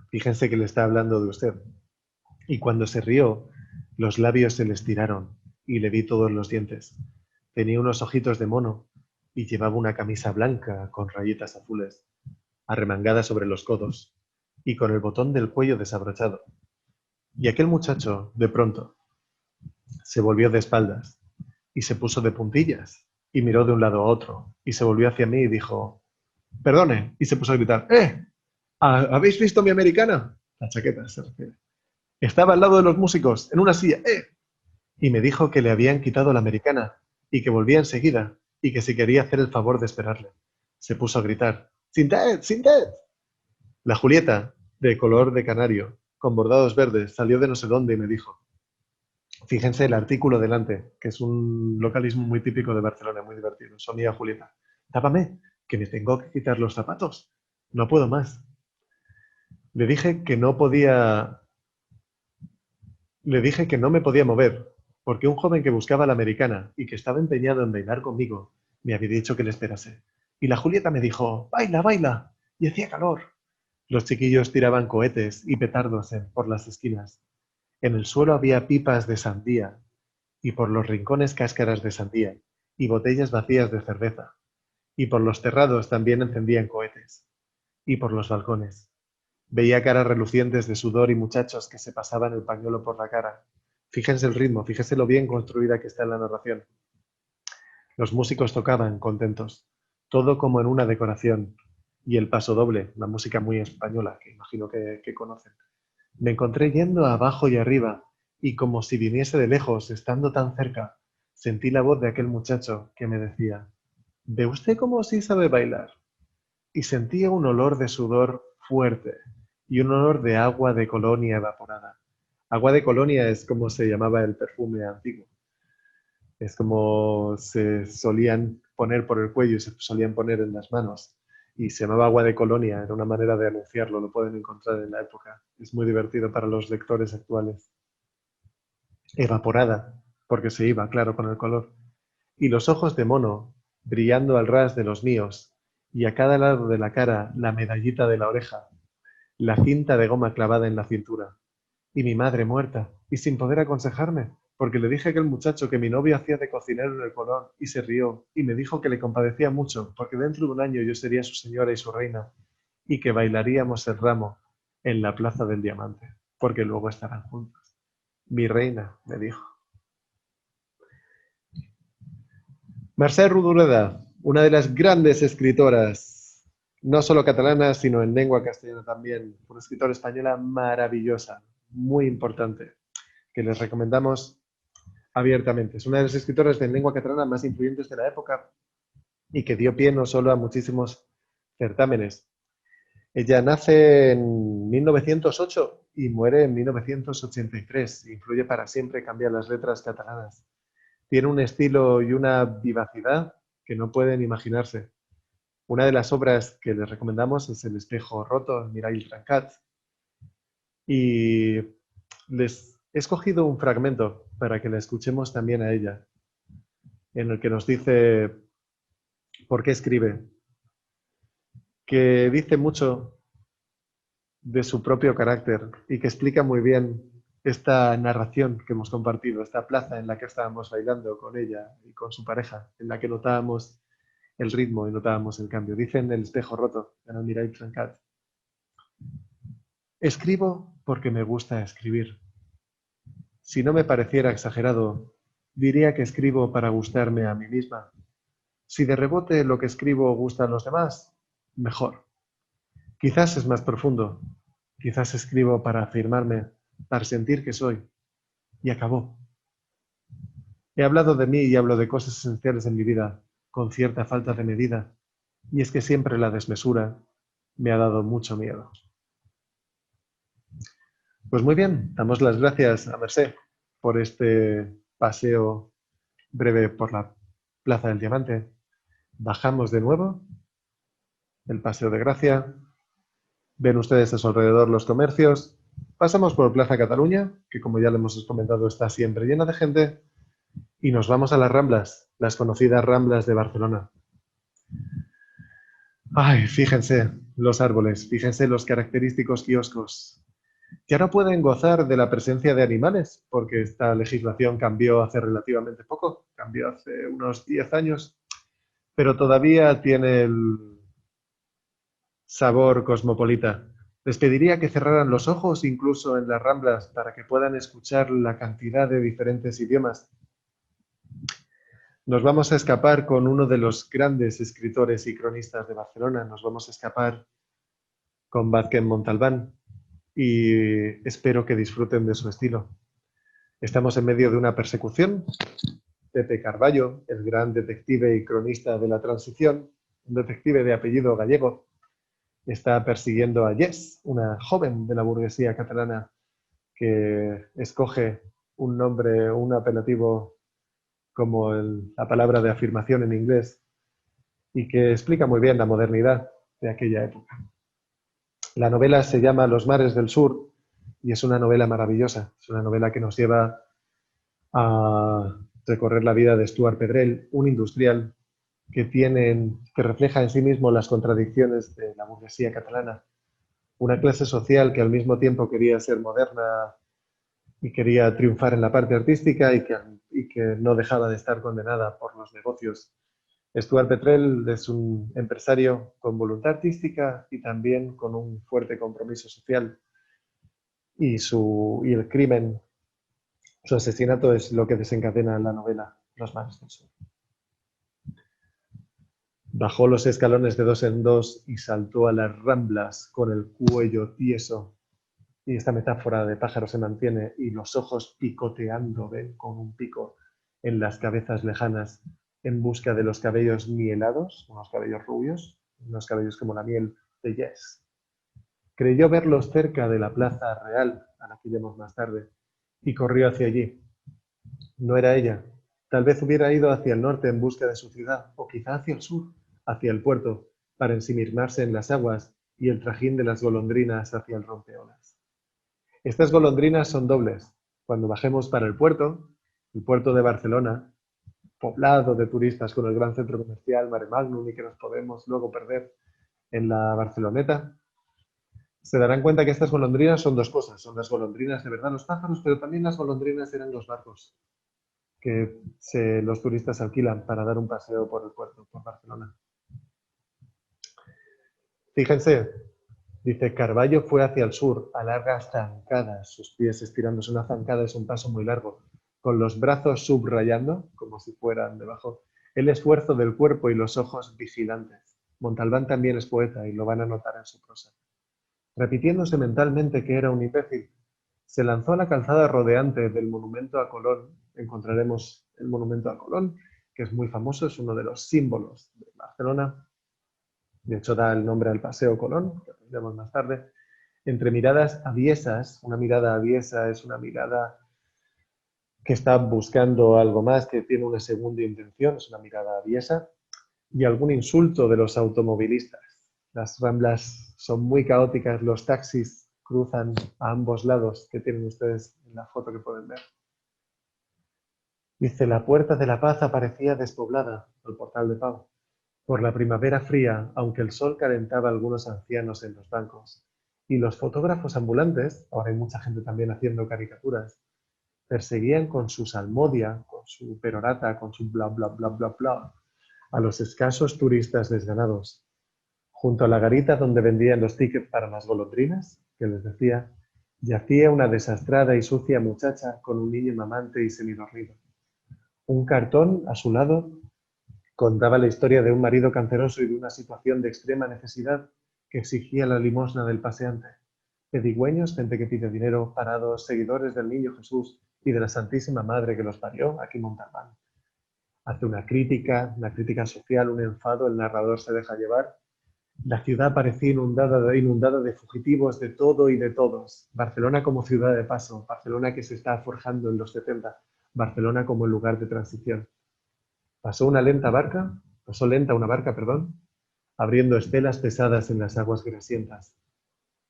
Fíjense que le está hablando de usted. Y cuando se rió, los labios se le estiraron y le vi todos los dientes. Tenía unos ojitos de mono y llevaba una camisa blanca con rayitas azules, arremangada sobre los codos y con el botón del cuello desabrochado. Y aquel muchacho, de pronto, se volvió de espaldas y se puso de puntillas y miró de un lado a otro y se volvió hacia mí y dijo, «Perdone», y se puso a gritar, ¿habéis visto mi americana? La chaqueta se refiere. Estaba al lado de los músicos, en una silla, y me dijo que le habían quitado la americana y que volvía enseguida y que si quería hacer el favor de esperarle. Se puso a gritar, «¡Sintet! ¡Sintet!». La Julieta, de color de canario, con bordados verdes, salió de no sé dónde y me dijo, fíjense el artículo delante, que es un localismo muy típico de Barcelona, muy divertido. Sonía Julieta, «Tápame, que me tengo que quitar los zapatos. No puedo más». Le dije que no me podía mover, porque un joven que buscaba la americana y que estaba empeñado en bailar conmigo, me había dicho que le esperase. Y la Julieta me dijo, «¡Baila, baila!», y hacía calor. Los chiquillos tiraban cohetes y petardos por las esquinas. En el suelo había pipas de sandía, y por los rincones cáscaras de sandía, y botellas vacías de cerveza. Y por los terrados también encendían cohetes. Y por los balcones. Veía caras relucientes de sudor y muchachos que se pasaban el pañuelo por la cara, Fíjense el ritmo, fíjense lo bien construida que está en la narración. Los músicos tocaban contentos, todo como en una decoración. Y el paso doble, la música muy española, que imagino que conocen. Me encontré yendo abajo y arriba, y como si viniese de lejos, estando tan cerca, sentí la voz de aquel muchacho que me decía: ¿ve usted cómo sí sabe bailar? Y sentía un olor de sudor fuerte y un olor de agua de colonia evaporada. Agua de colonia es como se llamaba el perfume antiguo. Es como se solían poner por el cuello y se solían poner en las manos. Y se llamaba agua de colonia, era una manera de anunciarlo, lo pueden encontrar en la época. Es muy divertido para los lectores actuales. Evaporada, porque se iba, claro, con el color. Y los ojos de mono, brillando al ras de los míos, y a cada lado de la cara la medallita de la oreja, la cinta de goma clavada en la cintura. Y mi madre muerta, y sin poder aconsejarme, porque le dije a aquel muchacho que mi novio hacía de cocinero en el Colón, y se rió, y me dijo que le compadecía mucho, porque dentro de un año yo sería su señora y su reina, y que bailaríamos el ramo en la Plaza del Diamante, porque luego estarán juntos. Mi reina, me dijo. Mercè Rodoreda, una de las grandes escritoras, no solo catalanas, sino en lengua castellana también, una escritora española maravillosa, muy importante, que les recomendamos abiertamente. Es una de las escritoras de lengua catalana más influyentes de la época y que dio pie no solo a muchísimos certámenes. Ella nace en 1908 y muere en 1983. Influye para siempre, cambia las letras catalanas. Tiene un estilo y una vivacidad que no pueden imaginarse. Una de las obras que les recomendamos es El espejo roto, Mirall Trencat. Y les he escogido un fragmento para que la escuchemos también a ella, en el que nos dice por qué escribe, que dice mucho de su propio carácter y que explica muy bien esta narración que hemos compartido, esta plaza en la que estábamos bailando con ella y con su pareja, en la que notábamos el ritmo y notábamos el cambio. Dice en El espejo roto, en el Mirall Trencat: escribo porque me gusta escribir. Si no me pareciera exagerado, diría que escribo para gustarme a mí misma. Si de rebote lo que escribo gusta a los demás, mejor. Quizás es más profundo. Quizás escribo para afirmarme, para sentir que soy. Y acabó. He hablado de mí y hablo de cosas esenciales en mi vida, con cierta falta de medida. Y es que siempre la desmesura me ha dado mucho miedo. Pues muy bien, damos las gracias a Mercè por este paseo breve por la Plaza del Diamante. Bajamos de nuevo el Paseo de Gracia. Ven ustedes a su alrededor los comercios. Pasamos por Plaza Cataluña, que como ya le hemos comentado está siempre llena de gente. Y nos vamos a las Ramblas, las conocidas Ramblas de Barcelona. Ay, fíjense los árboles, fíjense los característicos kioscos. Ya no pueden gozar de la presencia de animales, porque esta legislación cambió hace relativamente poco, cambió hace unos 10 años, pero todavía tiene el sabor cosmopolita. Les pediría que cerraran los ojos incluso en las Ramblas para que puedan escuchar la cantidad de diferentes idiomas. Nos vamos a escapar con uno de los grandes escritores y cronistas de Barcelona, nos vamos a escapar con Vázquez Montalbán y espero que disfruten de su estilo. Estamos en medio de una persecución. Pepe Carballo, el gran detective y cronista de la transición, un detective de apellido gallego, está persiguiendo a Jess, una joven de la burguesía catalana que escoge un nombre, un apelativo como la palabra de afirmación en inglés y que explica muy bien la modernidad de aquella época. La novela se llama Los mares del sur y es una novela maravillosa. Es una novela que nos lleva a recorrer la vida de Stuart Pedrell, un industrial que refleja en sí mismo las contradicciones de la burguesía catalana. Una clase social que al mismo tiempo quería ser moderna y quería triunfar en la parte artística y que no dejaba de estar condenada por los negocios. Stuart Pedrell es un empresario con voluntad artística y también con un fuerte compromiso social. Y el crimen Su asesinato es lo que desencadena la novela Los mares del sur. Bajó los escalones de 2 en 2 y saltó a las ramblas con el cuello tieso. Y esta metáfora de pájaro se mantiene, y los ojos picoteando, ven, con un pico en las cabezas lejanas, en busca de los cabellos mielados, unos cabellos rubios, unos cabellos como la miel de Yes. Creyó verlos cerca de la plaza real, a la que iremos más tarde, y corrió hacia allí. No era ella. Tal vez hubiera ido hacia el norte en busca de su ciudad, o quizá hacia el sur, hacia el puerto, para ensimismarse en las aguas y el trajín de las golondrinas hacia el rompeolas. Estas golondrinas son dobles. Cuando bajemos para el puerto de Barcelona, poblado de turistas con el gran centro comercial Mare Magnum y que nos podemos luego perder en la Barceloneta, se darán cuenta que estas golondrinas son dos cosas. Son las golondrinas de verdad, los pájaros, pero también las golondrinas eran los barcos que los turistas alquilan para dar un paseo por el puerto, por Barcelona. Fíjense, dice, Carballo fue hacia el sur a largas zancadas, sus pies estirándose. Una zancada es un paso muy largo, con los brazos subrayando, como si fueran debajo, el esfuerzo del cuerpo y los ojos vigilantes. Montalbán también es poeta y lo van a notar en su prosa. Repitiéndose mentalmente que era un imbécil, se lanzó a la calzada rodeante del monumento a Colón. Encontraremos el monumento a Colón, que es muy famoso, es uno de los símbolos de Barcelona. De hecho, da el nombre al Paseo Colón, que aprenderemos más tarde. Entre miradas aviesas, una mirada aviesa es una mirada que está buscando algo más, que tiene una segunda intención, es una mirada aviesa, y algún insulto de los automovilistas. Las ramblas son muy caóticas, los taxis cruzan a ambos lados, que tienen ustedes en la foto que pueden ver. Dice, la Puerta de la Paz aparecía despoblada, el Portal de Pau, por la primavera fría, aunque el sol calentaba a algunos ancianos en los bancos. Y los fotógrafos ambulantes, ahora hay mucha gente también haciendo caricaturas, perseguían con su salmodia, con su perorata, con su bla bla bla bla bla, a los escasos turistas desganados. Junto a la garita donde vendían los tickets para las golondrinas, que les decía, yacía una desastrada y sucia muchacha con un niño mamante y semidormido. Un cartón a su lado contaba la historia de un marido canceroso y de una situación de extrema necesidad que exigía la limosna del paseante. Pedigüeños, gente que pide dinero, parados, seguidores del Niño Jesús y de la Santísima Madre que los parió, aquí Montalbán. Hace una crítica social, un enfado, el narrador se deja llevar. La ciudad parecía inundada de fugitivos de todo y de todos. Barcelona como ciudad de paso, Barcelona que se está forjando en los 70, Barcelona como lugar de transición. Pasó lenta una barca, abriendo estelas pesadas en las aguas grasientas.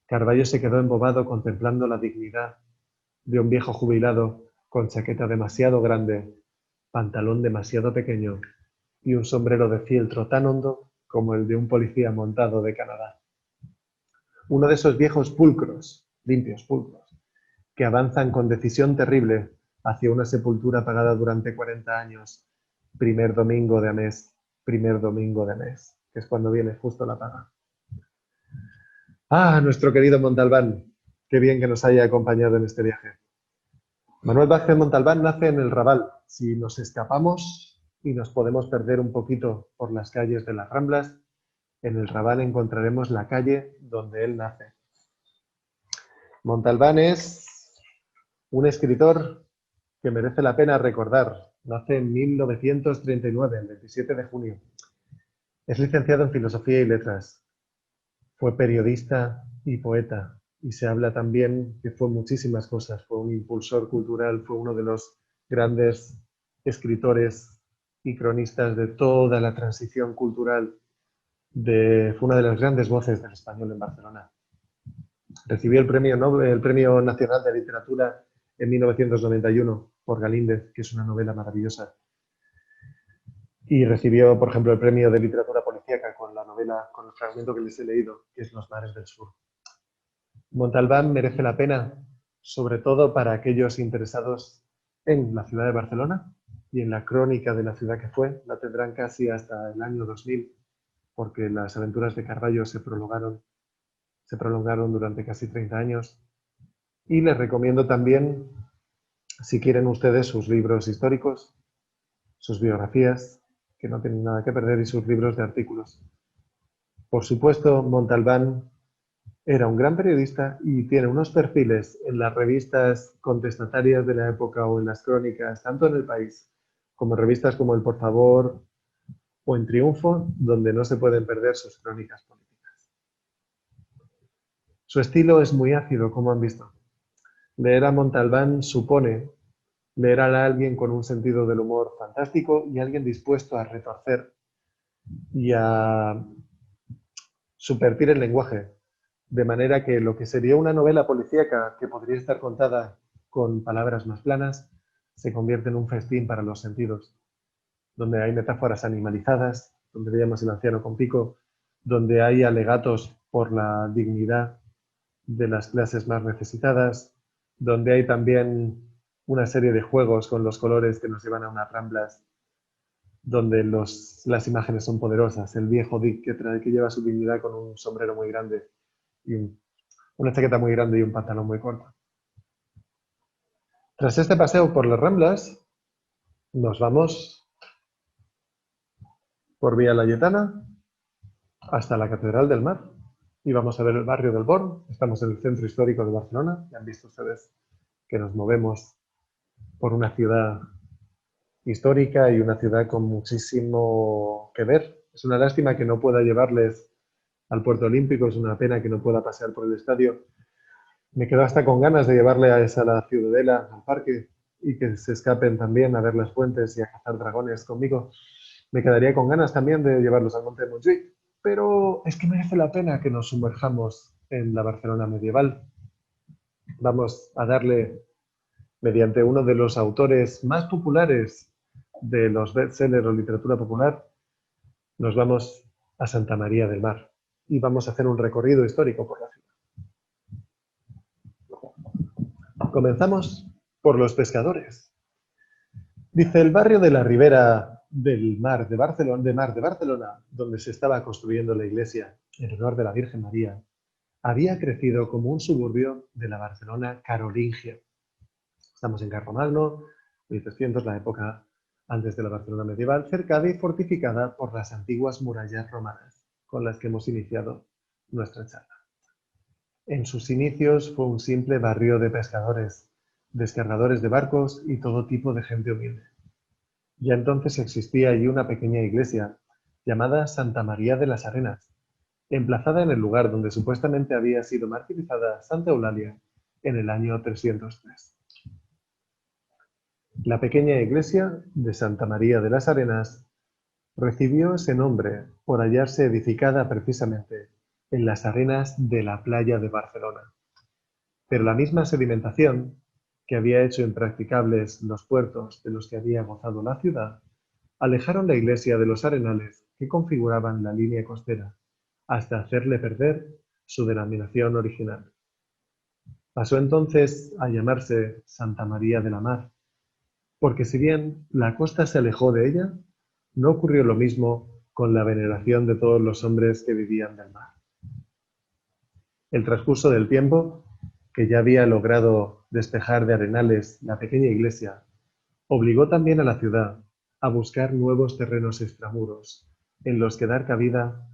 Carballo se quedó embobado contemplando la dignidad de un viejo jubilado con chaqueta demasiado grande, pantalón demasiado pequeño y un sombrero de fieltro tan hondo como el de un policía montado de Canadá. Uno de esos viejos pulcros, limpios pulcros, que avanzan con decisión terrible hacia una sepultura pagada durante 40 años, primer domingo de mes, que es cuando viene justo la paga. Ah, nuestro querido Montalbán, qué bien que nos haya acompañado en este viaje. Manuel Vázquez Montalbán nace en el Raval. Si nos escapamos y nos podemos perder un poquito por las calles de las Ramblas, en el Raval encontraremos la calle donde él nace. Montalbán es un escritor que merece la pena recordar. Nace en 1939, el 27 de junio. Es licenciado en Filosofía y Letras. Fue periodista y poeta. Y se habla también que fue muchísimas cosas. Fue un impulsor cultural, fue uno de los grandes escritores y cronistas de toda la transición cultural. Fue una de las grandes voces del español en Barcelona. Recibió el Premio Nacional de Literatura en 1991 por Galíndez, que es una novela maravillosa. Y recibió, por ejemplo, el Premio de Literatura Policíaca con la novela, con el fragmento que les he leído, que es Los mares del sur. Montalbán merece la pena, sobre todo para aquellos interesados en la ciudad de Barcelona y en la crónica de la ciudad que fue. La tendrán casi hasta el año 2000, porque las aventuras de Carballo se prolongaron durante casi 30 años. Y les recomiendo también Si quieren ustedes sus libros históricos, sus biografías, que no tienen nada que perder, y sus libros de artículos. Por supuesto, Montalbán era un gran periodista y tiene unos perfiles en las revistas contestatarias de la época o en las crónicas, tanto en El País como en revistas como El Por Favor o en Triunfo, donde no se pueden perder sus crónicas políticas. Su estilo es muy ácido, como han visto. Leer a Montalbán supone leer a alguien con un sentido del humor fantástico y alguien dispuesto a retorcer y a subvertir el lenguaje, de manera que lo que sería una novela policíaca que podría estar contada con palabras más planas, se convierte en un festín para los sentidos, donde hay metáforas animalizadas, donde veíamos el anciano con pico, donde hay alegatos por la dignidad de las clases más necesitadas, donde hay también una serie de juegos con los colores que nos llevan a unas ramblas, donde las imágenes son poderosas. El viejo Dick que lleva su dignidad con un sombrero muy grande y una chaqueta muy grande y un pantalón muy corto. Tras este paseo por las Ramblas, nos vamos por Vía Layetana hasta la Catedral del Mar y vamos a ver el barrio del Born. Estamos en el centro histórico de Barcelona. Ya han visto ustedes que nos movemos por una ciudad histórica y una ciudad con muchísimo que ver. Es una lástima que no pueda llevarles al Puerto Olímpico, es una pena que no pueda pasear por el estadio. Me quedo hasta con ganas de llevarle a la Ciudadela, al parque, y que se escapen también a ver las fuentes y a cazar dragones conmigo. Me quedaría con ganas también de llevarlos al Monte de Montjuïc, pero es que merece la pena que nos sumerjamos en la Barcelona medieval. Vamos a darle, mediante uno de los autores más populares de los bestsellers o literatura popular, nos vamos a Santa María del Mar y vamos a hacer un recorrido histórico por la ciudad. Comenzamos por los pescadores. Dice, el barrio de la Ribera del Mar de Barcelona, donde se estaba construyendo la iglesia en honor de la Virgen María, había crecido como un suburbio de la Barcelona carolingia. Estamos en Carlomagno, 1300, la época antes de la Barcelona medieval, cercada y fortificada por las antiguas murallas romanas, con las que hemos iniciado nuestra charla. En sus inicios fue un simple barrio de pescadores, descargadores de barcos y todo tipo de gente humilde. Ya entonces existía allí una pequeña iglesia llamada Santa María de las Arenas, emplazada en el lugar donde supuestamente había sido martirizada Santa Eulalia en el año 303. La pequeña iglesia de Santa María de las Arenas recibió ese nombre por hallarse edificada precisamente en las arenas de la playa de Barcelona. Pero la misma sedimentación que había hecho impracticables los puertos de los que había gozado la ciudad, alejaron la iglesia de los arenales que configuraban la línea costera, hasta hacerle perder su denominación original. Pasó entonces a llamarse Santa María de la Mar, porque si bien la costa se alejó de ella, no ocurrió lo mismo con la veneración de todos los hombres que vivían del mar. El transcurso del tiempo, que ya había logrado despejar de arenales la pequeña iglesia, obligó también a la ciudad a buscar nuevos terrenos extramuros en los que dar cabida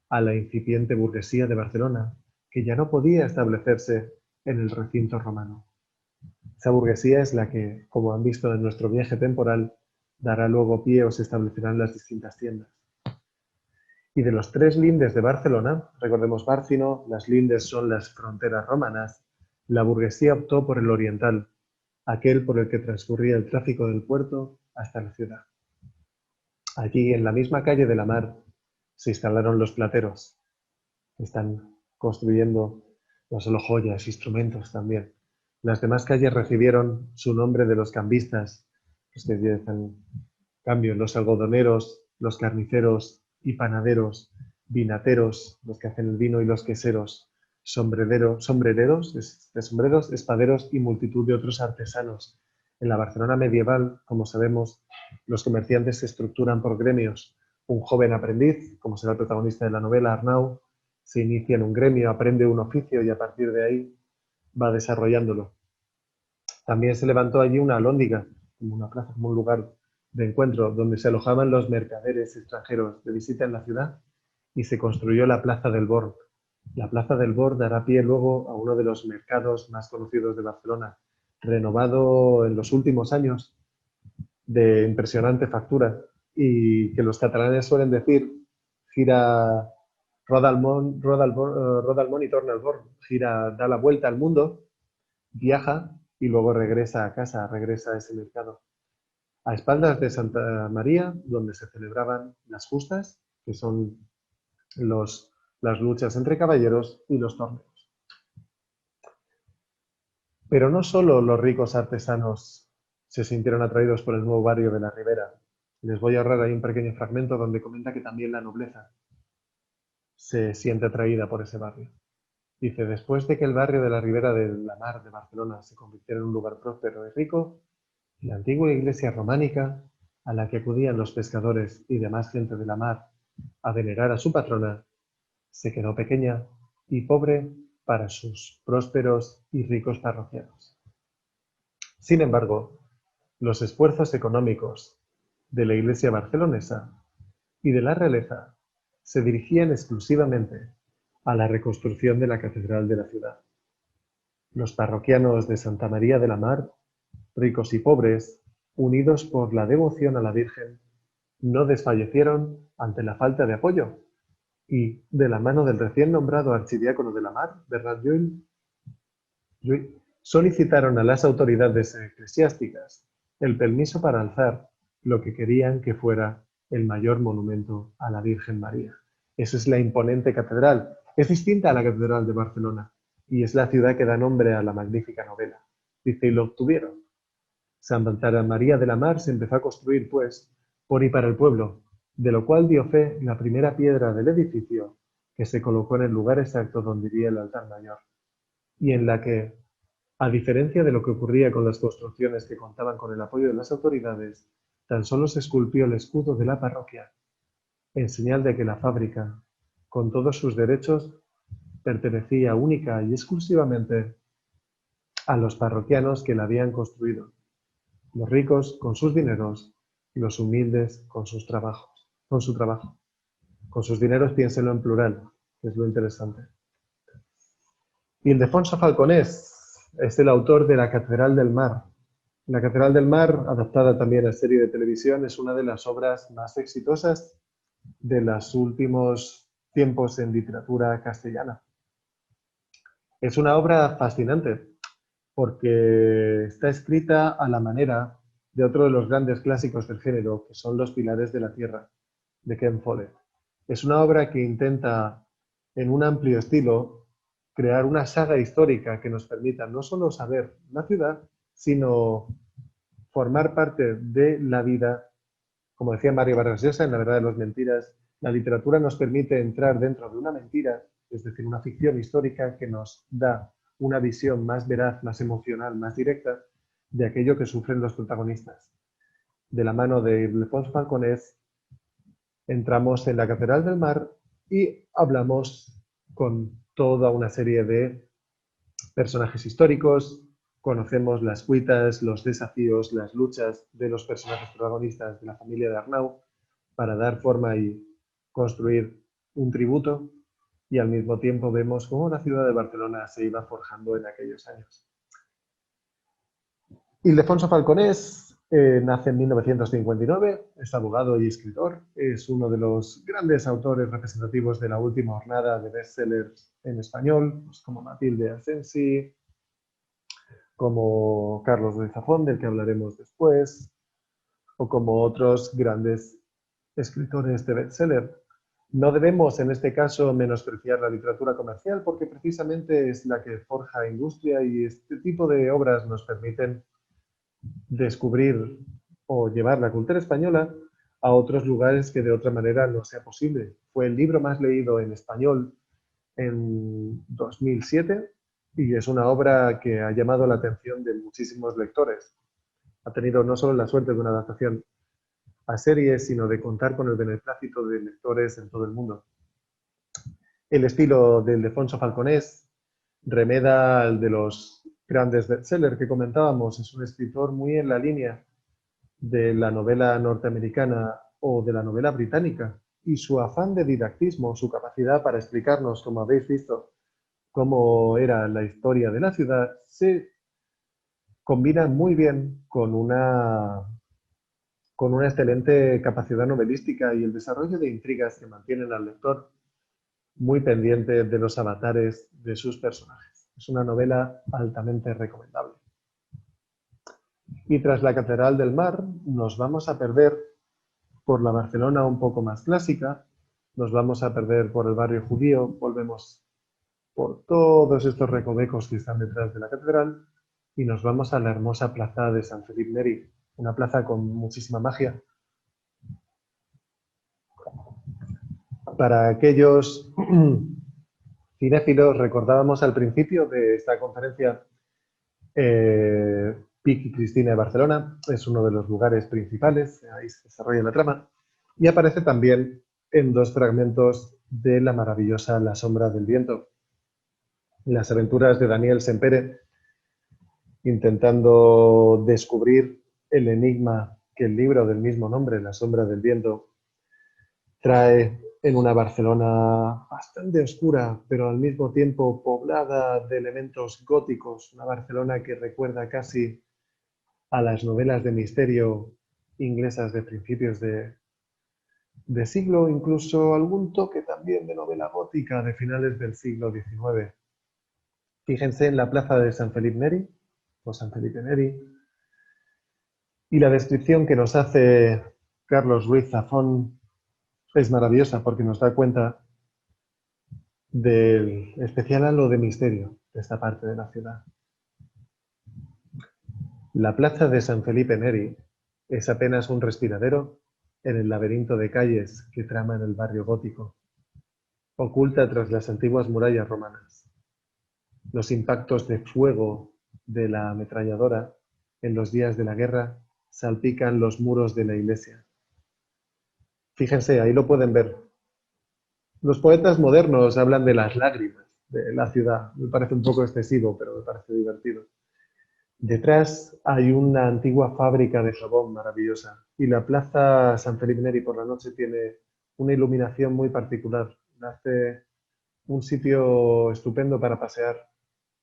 a la incipiente burguesía de Barcelona, que ya no podía establecerse en el recinto romano. Esa burguesía es la que, como han visto en nuestro viaje temporal, dará luego pie o se establecerán las distintas tiendas. Y de los tres lindes de Barcelona, recordemos Bárcino, las lindes son las fronteras romanas, la burguesía optó por el oriental, aquel por el que transcurría el tráfico del puerto hasta la ciudad. Allí, en la misma calle de la Mar, se instalaron los plateros, que están construyendo no solo joyas, instrumentos también. Las demás calles recibieron su nombre de los cambistas, los que llevan cambio, los algodoneros, los carniceros y panaderos, vinateros, los que hacen el vino y los queseros, sombrereros, espaderos y multitud de otros artesanos. En la Barcelona medieval, como sabemos, los comerciantes se estructuran por gremios. Un joven aprendiz, como será el protagonista de la novela, Arnau, se inicia en un gremio, aprende un oficio y a partir de ahí va desarrollándolo. También se levantó allí una alhóndiga, como una plaza, como un lugar de encuentro, donde se alojaban los mercaderes extranjeros de visita en la ciudad, y se construyó la Plaza del Born. La Plaza del Born dará pie luego a uno de los mercados más conocidos de Barcelona, renovado en los últimos años, de impresionante factura, y que los catalanes suelen decir, gira, roda al món y torna al Born, gira, da la vuelta al mundo, viaja y luego regresa a casa, regresa a ese mercado. A espaldas de Santa María, donde se celebraban las justas, que son las luchas entre caballeros y los torneos. Pero no solo los ricos artesanos se sintieron atraídos por el nuevo barrio de la Ribera. Les voy a ahorrar ahí un pequeño fragmento donde comenta que también la nobleza se siente atraída por ese barrio. Dice, después de que el barrio de la Ribera de la Mar de Barcelona se convirtiera en un lugar próspero y rico, la antigua iglesia románica, a la que acudían los pescadores y demás gente de la mar a venerar a su patrona, se quedó pequeña y pobre para sus prósperos y ricos parroquianos. Sin embargo, los esfuerzos económicos de la iglesia barcelonesa y de la realeza se dirigían exclusivamente a la reconstrucción de la catedral de la ciudad. Los parroquianos de Santa María de la Mar, ricos y pobres, unidos por la devoción a la Virgen, no desfallecieron ante la falta de apoyo y, de la mano del recién nombrado archidiácono de la Mar, Bernat Llull, solicitaron a las autoridades eclesiásticas el permiso para alzar lo que querían que fuera el mayor monumento a la Virgen María. Esa es la imponente catedral. Es distinta a la Catedral de Barcelona y es la ciudad que da nombre a la magnífica novela. Dice, y lo obtuvieron. Santa María de la Mar se empezó a construir, pues, por y para el pueblo, de lo cual dio fe la primera piedra del edificio que se colocó en el lugar exacto donde iría el altar mayor, y en la que, a diferencia de lo que ocurría con las construcciones que contaban con el apoyo de las autoridades, tan solo se esculpió el escudo de la parroquia, en señal de que la fábrica, con todos sus derechos, pertenecía única y exclusivamente a los parroquianos que la habían construido, los ricos con sus dineros y los humildes con su trabajo. Con sus dineros piénsenlo en plural, que es lo interesante. Ildefonso Falconés es el autor de La Catedral del Mar. La Catedral del Mar, adaptada también a serie de televisión, es una de las obras más exitosas de los últimos tiempos en literatura castellana. Es una obra fascinante porque está escrita a la manera de otro de los grandes clásicos del género, que son Los Pilares de la Tierra, de Ken Follett. Es una obra que intenta, en un amplio estilo, crear una saga histórica que nos permita no solo saber la ciudad, sino formar parte de la vida. Como decía Mario Vargas Llosa en La verdad de las mentiras, la literatura nos permite entrar dentro de una mentira, es decir, una ficción histórica que nos da una visión más veraz, más emocional, más directa de aquello que sufren los protagonistas. De la mano de Ildefonso Falconés entramos en la Catedral del Mar y hablamos con toda una serie de personajes históricos, conocemos las cuitas, los desafíos, las luchas de los personajes protagonistas de la familia de Arnau para dar forma y construir un tributo, y al mismo tiempo vemos cómo la ciudad de Barcelona se iba forjando en aquellos años. Ildefonso Falconés nace en 1959, es abogado y escritor, es uno de los grandes autores representativos de la última jornada de bestsellers en español, pues como Matilde Asensi, como Carlos Ruiz Zafón, del que hablaremos después, o como otros grandes escritores de bestseller. No debemos, en este caso, menospreciar la literatura comercial porque precisamente es la que forja industria y este tipo de obras nos permiten descubrir o llevar la cultura española a otros lugares que de otra manera no sea posible. Fue el libro más leído en español en 2007 y es una obra que ha llamado la atención de muchísimos lectores. Ha tenido no solo la suerte de una adaptación a series, sino de contar con el beneplácito de lectores en todo el mundo. El estilo de Ildefonso Falconés remeda al de los grandes bestsellers que comentábamos. Es un escritor muy en la línea de la novela norteamericana o de la novela británica, y su afán de didactismo, su capacidad para explicarnos, como habéis visto, cómo era la historia de la ciudad, se combina muy bien con una excelente capacidad novelística y el desarrollo de intrigas que mantienen al lector muy pendiente de los avatares de sus personajes. Es una novela altamente recomendable. Y tras la Catedral del Mar nos vamos a perder por la Barcelona un poco más clásica, nos vamos a perder por el barrio judío, volvemos por todos estos recovecos que están detrás de la catedral y nos vamos a la hermosa plaza de Sant Felip Neri, una plaza con muchísima magia. Para aquellos cinéfilos, recordábamos al principio de esta conferencia Pic y Cristina de Barcelona, es uno de los lugares principales, ahí se desarrolla la trama, y aparece también en dos fragmentos de la maravillosa La sombra del viento, las aventuras de Daniel Sempere, intentando descubrir el enigma que el libro del mismo nombre, La sombra del viento, trae en una Barcelona bastante oscura, pero al mismo tiempo poblada de elementos góticos, una Barcelona que recuerda casi a las novelas de misterio inglesas de principios de siglo, incluso algún toque también de novela gótica de finales del siglo XIX. Fíjense en la plaza de Sant Felip Neri, o Sant Felipe Neri, y la descripción que nos hace Carlos Ruiz Zafón es maravillosa porque nos da cuenta del especial halo de misterio de esta parte de la ciudad. La plaza de Sant Felipe Neri es apenas un respiradero en el laberinto de calles que traman el barrio gótico, oculta tras las antiguas murallas romanas. Los impactos de fuego de la ametralladora en los días de la guerra salpican los muros de la iglesia. Fíjense, ahí lo pueden ver. Los poetas modernos hablan de las lágrimas de la ciudad. Me parece un poco excesivo, pero me parece divertido. Detrás hay una antigua fábrica de jabón maravillosa y la plaza Sant Felipe Neri por la noche tiene una iluminación muy particular. Hace un sitio estupendo para pasear.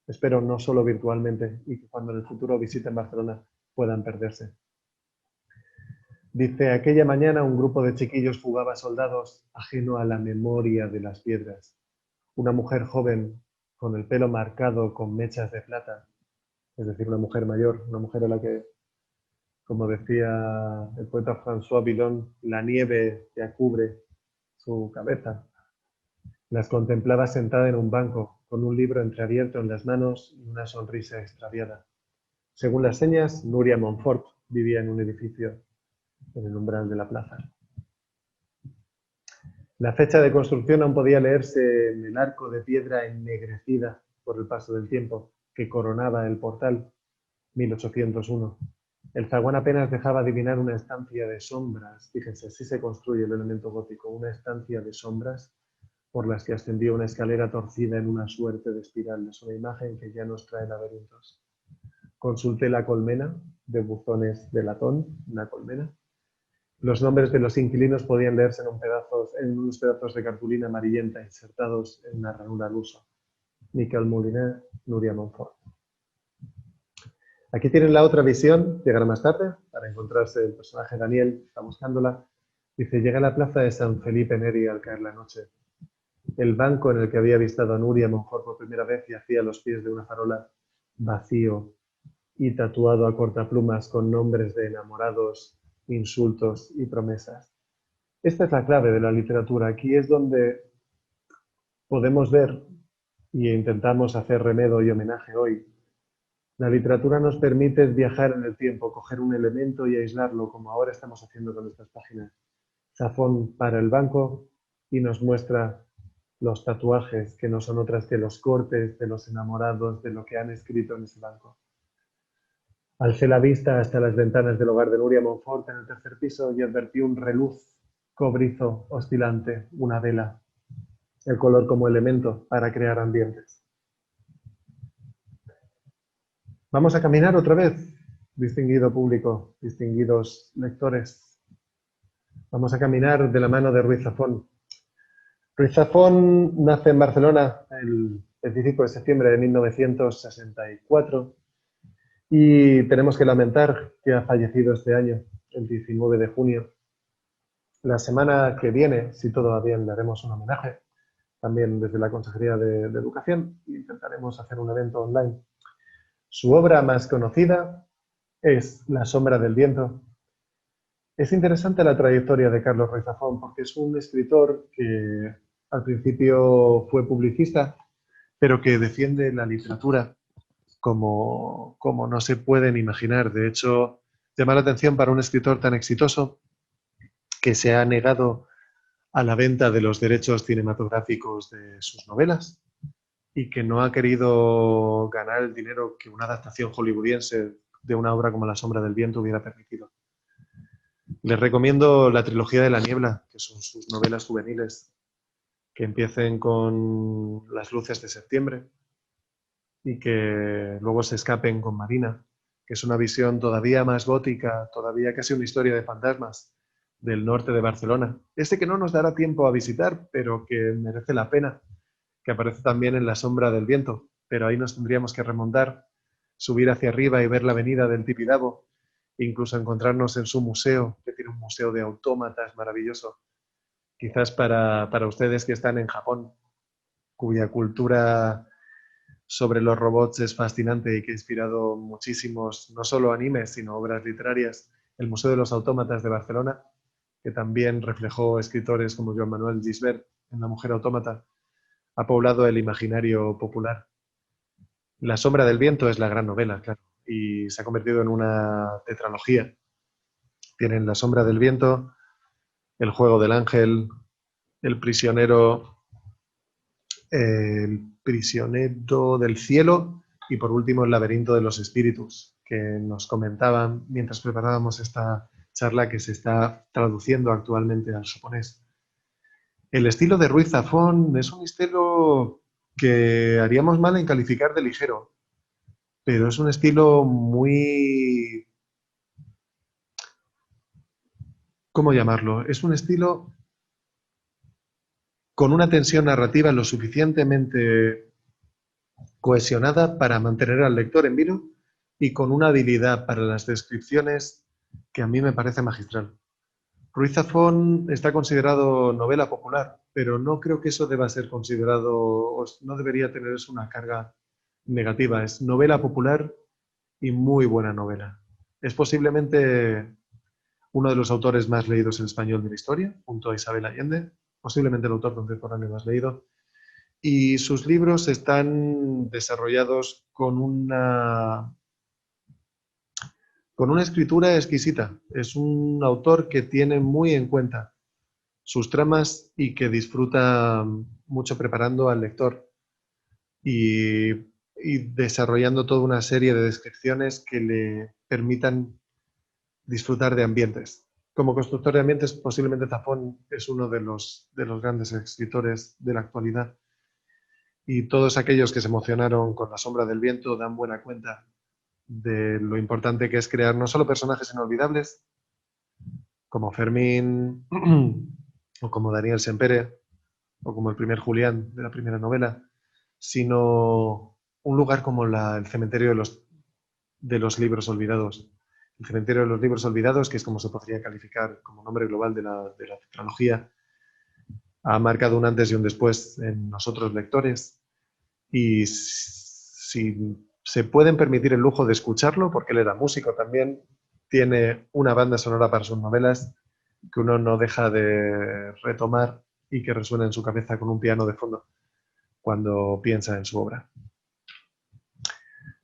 Espero no solo virtualmente y que cuando en el futuro visiten Barcelona puedan perderse. Dice, aquella mañana un grupo de chiquillos jugaba soldados ajeno a la memoria de las piedras. Una mujer joven con el pelo marcado con mechas de plata, es decir, una mujer mayor, una mujer a la que, como decía el poeta François Villon, la nieve ya cubre su cabeza. Las contemplaba sentada en un banco, con un libro entreabierto en las manos y una sonrisa extraviada. Según las señas, Nuria Montfort vivía en un edificio en el umbral de la plaza. La fecha de construcción aún podía leerse en el arco de piedra ennegrecida por el paso del tiempo que coronaba el portal, 1801. El zaguán apenas dejaba adivinar una estancia de sombras. Fíjense, así se construye el elemento gótico, una estancia de sombras por las que ascendía una escalera torcida en una suerte de espiral. Es una imagen que ya nos trae laberintos. Consulté la colmena de buzones de latón, una colmena. Los nombres de los inquilinos podían leerse en unos pedazos de cartulina amarillenta insertados en una ranura al uso. Miquel Moliner, Nuria Montfort. Aquí tienen la otra visión, llegará más tarde, para encontrarse el personaje Daniel, está buscándola. Dice, llega a la plaza de Sant Felipe Neri al caer la noche. El banco en el que había avistado a Nuria Montfort por primera vez yacía a los pies de una farola, vacío y tatuado a cortaplumas con nombres de enamorados, insultos y promesas. Esta es la clave de la literatura. Aquí es donde podemos ver, y intentamos hacer remedo y homenaje hoy, la literatura nos permite viajar en el tiempo, coger un elemento y aislarlo, como ahora estamos haciendo con estas páginas. Zafón para el banco y nos muestra los tatuajes, que no son otras que los cortes de los enamorados de lo que han escrito en ese banco. Alcé la vista hasta las ventanas del hogar de Nuria Montfort en el tercer piso y advertí un reluz cobrizo oscilante, una vela, el color como elemento para crear ambientes. Vamos a caminar otra vez, distinguido público, distinguidos lectores. Vamos a caminar de la mano de Ruiz Zafón. Ruiz Zafón nace en Barcelona el 25 de septiembre de 1964 y tenemos que lamentar que ha fallecido este año, el 19 de junio. La semana que viene, si todo va bien, le haremos un homenaje, también desde la Consejería de Educación, e intentaremos hacer un evento online. Su obra más conocida es La sombra del viento. Es interesante la trayectoria de Carlos Ruiz Zafón porque es un escritor que al principio fue publicista, pero que defiende la literatura como no se pueden imaginar. De hecho, llama la atención para un escritor tan exitoso que se ha negado a la venta de los derechos cinematográficos de sus novelas y que no ha querido ganar el dinero que una adaptación hollywoodiense de una obra como La sombra del viento hubiera permitido. Les recomiendo la trilogía de La niebla, que son sus novelas juveniles, que empiecen con Las luces de septiembre y que luego se escapen con Marina, que es una visión todavía más gótica, todavía casi una historia de fantasmas del norte de Barcelona. Este que no nos dará tiempo a visitar, pero que merece la pena, que aparece también en La sombra del viento, pero ahí nos tendríamos que remontar, subir hacia arriba y ver la avenida del Tibidabo, e incluso encontrarnos en su museo, que tiene un museo de autómatas maravilloso. Quizás para ustedes que están en Japón, cuya cultura sobre los robots es fascinante y que ha inspirado muchísimos, no solo animes, sino obras literarias, el Museo de los Autómatas de Barcelona, que también reflejó escritores como Joan Manuel Gisbert en La mujer autómata, ha poblado el imaginario popular. La sombra del viento es la gran novela, claro, y se ha convertido en una tetralogía. Tienen La sombra del viento, El juego del ángel, El prisionero del cielo y por último El laberinto de los espíritus, que nos comentaban mientras preparábamos esta charla que se está traduciendo actualmente al japonés. El estilo de Ruiz Zafón es un estilo que haríamos mal en calificar de ligero, pero es un estilo muy... ¿Cómo llamarlo? Es un estilo con una tensión narrativa lo suficientemente cohesionada para mantener al lector en vilo y con una habilidad para las descripciones que a mí me parece magistral. Ruiz Zafón está considerado novela popular, pero no creo que eso deba ser considerado, no debería tener eso una carga negativa. Es novela popular y muy buena novela. Es posiblemente uno de los autores más leídos en español de la historia, junto a Isabel Allende, posiblemente el autor contemporáneo más leído. Y sus libros están desarrollados con una escritura exquisita. Es un autor que tiene muy en cuenta sus tramas y que disfruta mucho preparando al lector y desarrollando toda una serie de descripciones que le permitan disfrutar de ambientes. Como constructor de ambientes, posiblemente Zafón es uno de los grandes escritores de la actualidad. Y todos aquellos que se emocionaron con La sombra del viento dan buena cuenta de lo importante que es crear no solo personajes inolvidables, como Fermín, o como Daniel Sempere, o como el primer Julián de la primera novela, sino un lugar como el cementerio de los libros olvidados. El cementerio de los libros olvidados, que es como se podría calificar como nombre global de la tetralogía, ha marcado un antes y un después en nosotros lectores. Y si se pueden permitir el lujo de escucharlo, porque él era músico también, tiene una banda sonora para sus novelas que uno no deja de retomar y que resuena en su cabeza con un piano de fondo cuando piensa en su obra.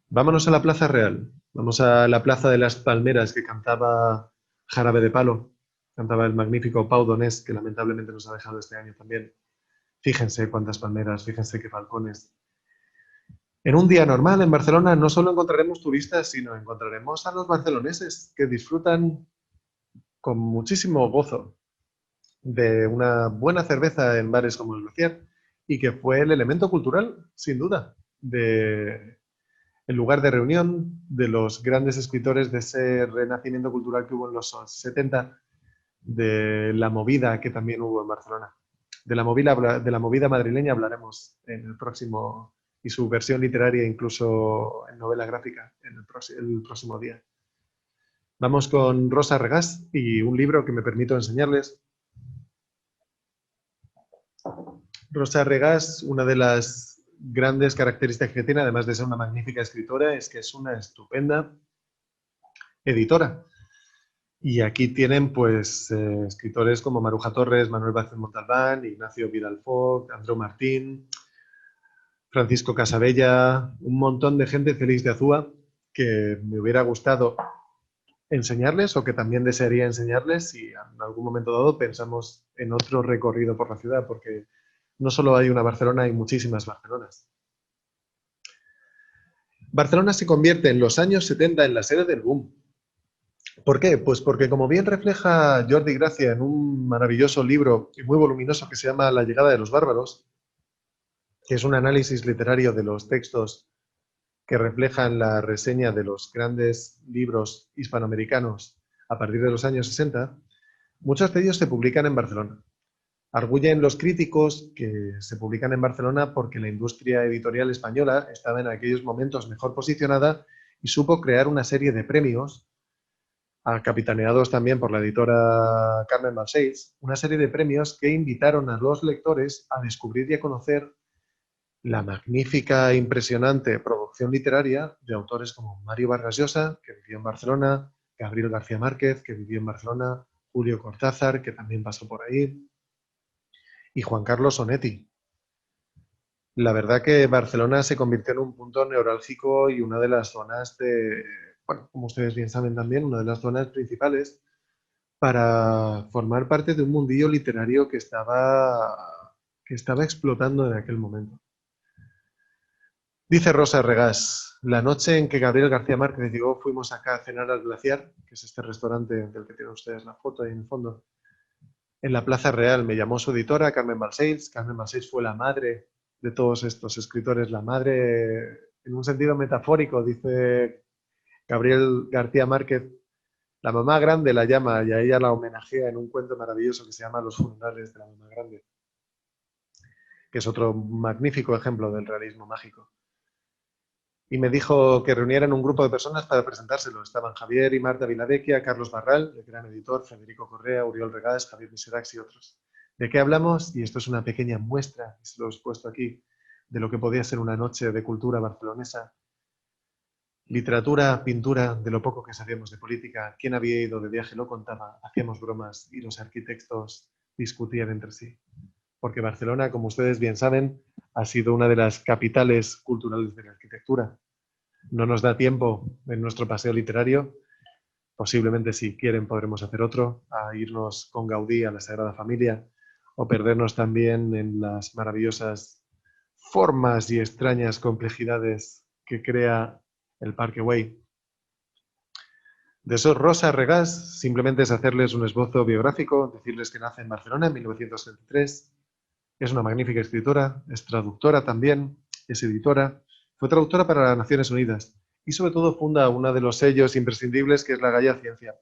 Vámonos a la Plaza Real. Vamos a la Plaza de las Palmeras que cantaba Jarabe de Palo. Cantaba el magnífico Pau Donés, que lamentablemente nos ha dejado este año también. Fíjense cuántas palmeras, fíjense qué balcones. En un día normal en Barcelona no solo encontraremos turistas, sino encontraremos a los barceloneses que disfrutan con muchísimo gozo de una buena cerveza en bares como el Glaciar y que fue el elemento cultural, sin duda, del el lugar de reunión de los grandes escritores de ese renacimiento cultural que hubo en los 70, de la movida que también hubo en Barcelona. De la movida madrileña hablaremos en el próximo, y su versión literaria incluso en novela gráfica en el próximo día. Vamos con Rosa Regás y un libro que me permito enseñarles. Rosa Regás, una de las grandes características que tiene, además de ser una magnífica escritora, es que es una estupenda editora. Y aquí tienen pues escritores como Maruja Torres, Manuel Vázquez Montalbán, Ignacio Vidal-Foc, Andreu Martín, Francisco Casabella, un montón de gente feliz de Azúa que me hubiera gustado enseñarles o que también desearía enseñarles si en algún momento dado pensamos en otro recorrido por la ciudad, porque no solo hay una Barcelona, hay muchísimas Barcelonas. Barcelona se convierte en los años 70 en la sede del boom. ¿Por qué? Pues porque, como bien refleja Jordi Gracia en un maravilloso libro y muy voluminoso que se llama La llegada de los bárbaros, que es un análisis literario de los textos que reflejan la reseña de los grandes libros hispanoamericanos a partir de los años 60, muchos de ellos se publican en Barcelona. Arguyen los críticos que se publican en Barcelona porque la industria editorial española estaba en aquellos momentos mejor posicionada y supo crear una serie de premios, capitaneados también por la editora Carmen Balcells, una serie de premios que invitaron a los lectores a descubrir y a conocer la magnífica e impresionante producción literaria de autores como Mario Vargas Llosa, que vivió en Barcelona, Gabriel García Márquez, que vivió en Barcelona, Julio Cortázar, que también pasó por ahí, y Juan Carlos Onetti. La verdad que Barcelona se convirtió en un punto neurálgico y una de las zonas de, bueno, como ustedes bien saben también, una de las zonas principales para formar parte de un mundillo literario que estaba explotando en aquel momento. Dice Rosa Regás, la noche en que Gabriel García Márquez llegó, fuimos acá a cenar al Glaciar, que es este restaurante del que tienen ustedes la foto ahí en el fondo. En la Plaza Real me llamó su editora, Carmen Balcells. Carmen Balcells fue la madre de todos estos escritores, la madre en un sentido metafórico, dice Gabriel García Márquez. La mamá grande la llama y a ella la homenajea en un cuento maravilloso que se llama Los funerales de la mamá grande, que es otro magnífico ejemplo del realismo mágico. Y me dijo que reunieran un grupo de personas para presentárselo. Estaban Javier y Marta Vilavecchia, Carlos Barral, el gran editor, Federico Correa, Oriol Regás, Javier Miserax y otros. ¿De qué hablamos? Y esto es una pequeña muestra, y se lo he puesto aquí, de lo que podía ser una noche de cultura barcelonesa. Literatura, pintura, de lo poco que sabíamos de política. Quien había ido de viaje lo contaba, hacíamos bromas y los arquitectos discutían entre sí. Porque Barcelona, como ustedes bien saben, ha sido una de las capitales culturales de la arquitectura. No nos da tiempo en nuestro paseo literario, posiblemente si quieren podremos hacer otro, a irnos con Gaudí a la Sagrada Familia o perdernos también en las maravillosas formas y extrañas complejidades que crea el Parque Güell. De esos Rosa Regás, simplemente es hacerles un esbozo biográfico, decirles que nace en Barcelona en 1933, es una magnífica escritora, es traductora también, es editora, fue traductora para las Naciones Unidas y sobre todo funda uno de los sellos imprescindibles que es la Gaia Ciencia.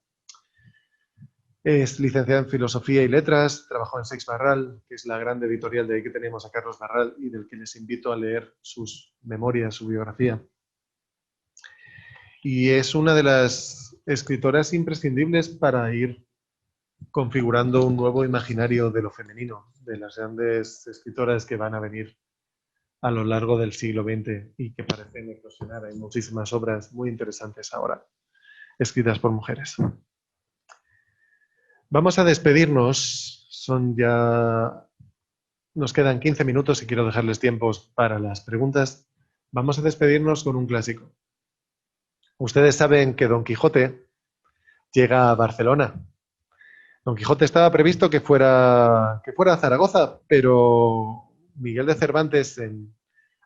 Es licenciada en Filosofía y Letras, trabajó en Seix Barral, que es la gran editorial de ahí que tenemos a Carlos Barral y del que les invito a leer sus memorias, su biografía. Y es una de las escritoras imprescindibles para ir configurando un nuevo imaginario de lo femenino, de las grandes escritoras que van a venir a lo largo del siglo XX y que parecen eclosionar. Hay muchísimas obras muy interesantes ahora, escritas por mujeres. Vamos a despedirnos. Nos quedan 15 minutos y quiero dejarles tiempos para las preguntas. Vamos a despedirnos con un clásico. Ustedes saben que Don Quijote llega a Barcelona. Don Quijote estaba previsto que fuera a Zaragoza, pero Miguel de Cervantes en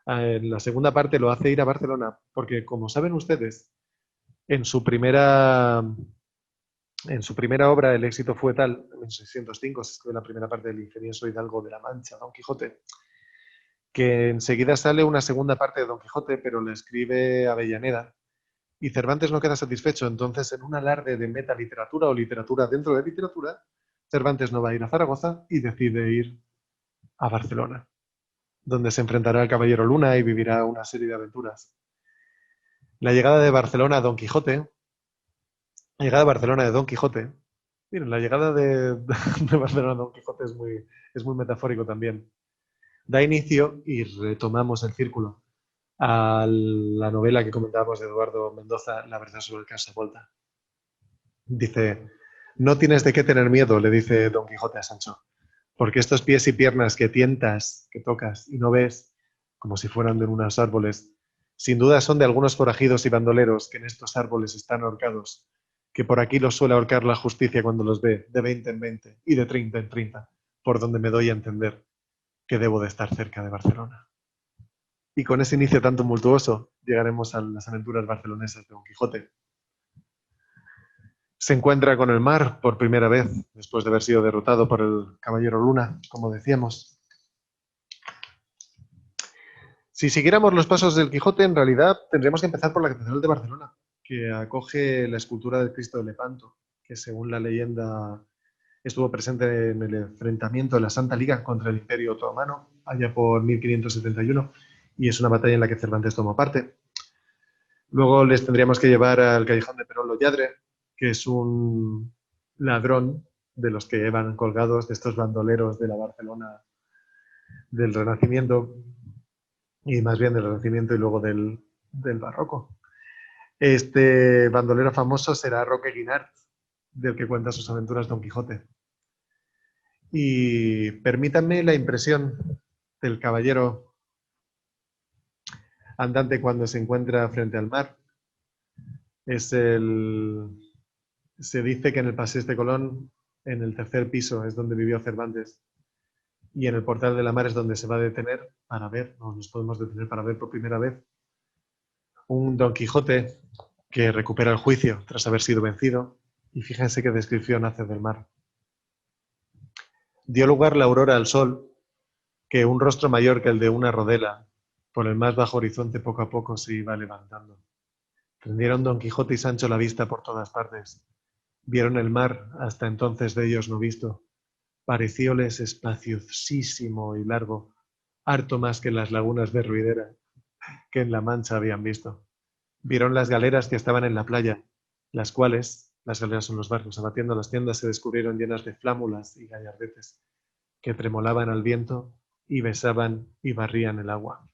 la segunda parte lo hace ir a Barcelona, porque como saben ustedes, en su primera obra el éxito fue tal, en 1605 se escribe la primera parte del ingenioso Hidalgo de la Mancha, Don Quijote, que enseguida sale una segunda parte de Don Quijote, pero la escribe Avellaneda, y Cervantes no queda satisfecho. Entonces, en un alarde de metaliteratura o literatura dentro de literatura, Cervantes no va a ir a Zaragoza y decide ir a Barcelona, donde se enfrentará al Caballero Luna y vivirá una serie de aventuras. La llegada de Barcelona a Don Quijote, la llegada a Barcelona de Don Quijote, miren, la llegada de Barcelona a Don Quijote es muy metafórico también. Da inicio, y retomamos el círculo, a la novela que comentábamos de Eduardo Mendoza, La verdad sobre el caso Volta. Dice, no tienes de qué tener miedo, le dice Don Quijote a Sancho, porque estos pies y piernas que tientas, que tocas y no ves, como si fueran de unos árboles, sin duda son de algunos forajidos y bandoleros que en estos árboles están ahorcados, que por aquí los suele ahorcar la justicia cuando los ve, de 20 en 20 y de 30 en 30, por donde me doy a entender que debo de estar cerca de Barcelona. Y con ese inicio tan tumultuoso llegaremos a las aventuras barcelonesas de Don Quijote. Se encuentra con el mar por primera vez, después de haber sido derrotado por el Caballero Luna, como decíamos. Si siguiéramos los pasos del Quijote, en realidad tendríamos que empezar por la Catedral de Barcelona, que acoge la escultura del Cristo de Lepanto, que según la leyenda estuvo presente en el enfrentamiento de la Santa Liga contra el Imperio Otomano, allá por 1571, y es una batalla en la que Cervantes tomó parte. Luego les tendríamos que llevar al Callejón de Perón lo Lladre, que es un ladrón de los que llevan colgados, de estos bandoleros de la Barcelona del Renacimiento, y más bien del Renacimiento y luego del Barroco. Este bandolero famoso será Roque Guinart, del que cuenta sus aventuras Don Quijote. Y permítanme la impresión del caballero andante cuando se encuentra frente al mar. Se dice que en el Paseo de Colón, en el tercer piso, es donde vivió Cervantes. Y en el Portal de la Mar es donde se va a detener para ver, o nos podemos detener para ver por primera vez, un Don Quijote que recupera el juicio tras haber sido vencido. Y fíjense qué descripción hace del mar. Dio lugar la aurora al sol, que un rostro mayor que el de una rodela, por el más bajo horizonte poco a poco se iba levantando. Tendieron Don Quijote y Sancho la vista por todas partes. Vieron el mar, hasta entonces de ellos no visto. Parecióles espaciosísimo y largo, harto más que en las lagunas de Ruidera, que en la Mancha habían visto. Vieron las galeras que estaban en la playa, las cuales, las galeras son los barcos, abatiendo las tiendas, se descubrieron llenas de flámulas y gallardetes, que tremolaban al viento y besaban y barrían el agua.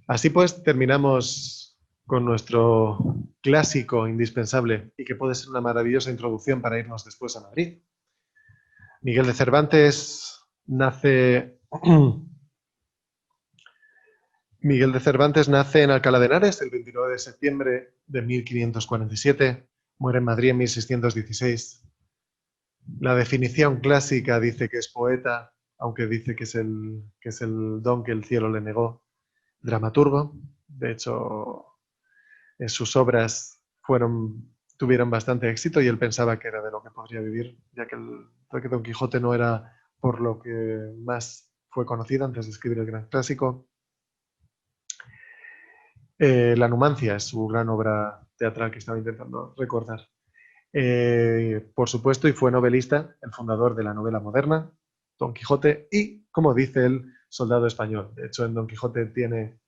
Así pues, terminamos con nuestro clásico indispensable y que puede ser una maravillosa introducción para irnos después a Madrid. Miguel de Cervantes nace en Alcalá de Henares el 29 de septiembre de 1547, muere en Madrid en 1616. La definición clásica dice que es poeta, aunque dice que es el don que el cielo le negó. Dramaturgo, de hecho, sus obras tuvieron bastante éxito y él pensaba que era de lo que podría vivir, ya que Don Quijote no era por lo que más fue conocido antes de escribir el gran clásico. La Numancia es su gran obra teatral que estaba intentando recordar. Por supuesto, y fue novelista, el fundador de la novela moderna, Don Quijote, y, como dice él, soldado español. De hecho, en Don Quijote tiene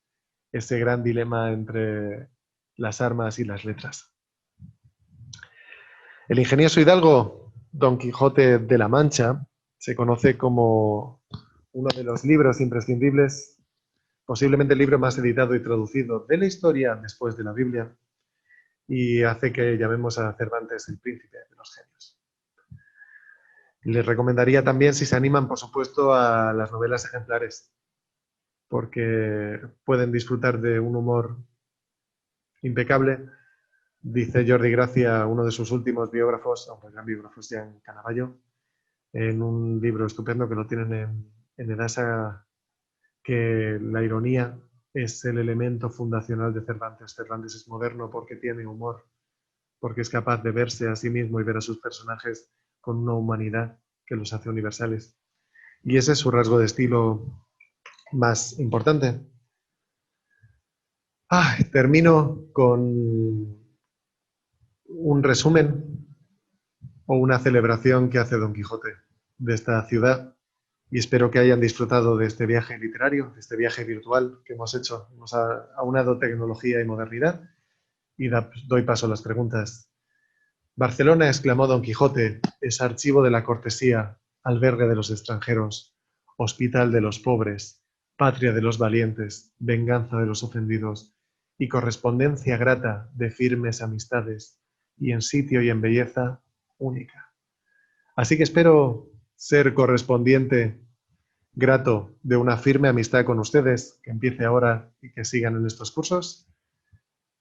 ese gran dilema entre las armas y las letras. El ingenioso hidalgo Don Quijote de la Mancha se conoce como uno de los libros imprescindibles, posiblemente el libro más editado y traducido de la historia después de la Biblia, y hace que llamemos a Cervantes el príncipe de los genios. Les recomendaría también, si se animan, por supuesto, a las novelas ejemplares, porque pueden disfrutar de un humor impecable. Dice Jordi Gracia, uno de sus últimos biógrafos, aunque el gran biógrafo es Jean Canavallo, en un libro estupendo que lo tienen en Edasa, que la ironía es el elemento fundacional de Cervantes. Cervantes es moderno porque tiene humor, porque es capaz de verse a sí mismo y ver a sus personajes con una humanidad que los hace universales. y ese es su rasgo de estilo más importante. Termino con un resumen o una celebración que hace Don Quijote de esta ciudad, y espero que hayan disfrutado de este viaje literario, de este viaje virtual que hemos hecho. Hemos aunado tecnología y modernidad, y doy paso a las preguntas. Barcelona, exclamó Don Quijote, es archivo de la cortesía, albergue de los extranjeros, hospital de los pobres, patria de los valientes, venganza de los ofendidos, y correspondencia grata de firmes amistades, y en sitio y en belleza única. Así que espero ser correspondiente grato de una firme amistad con ustedes, que empiece ahora y que sigan en estos cursos.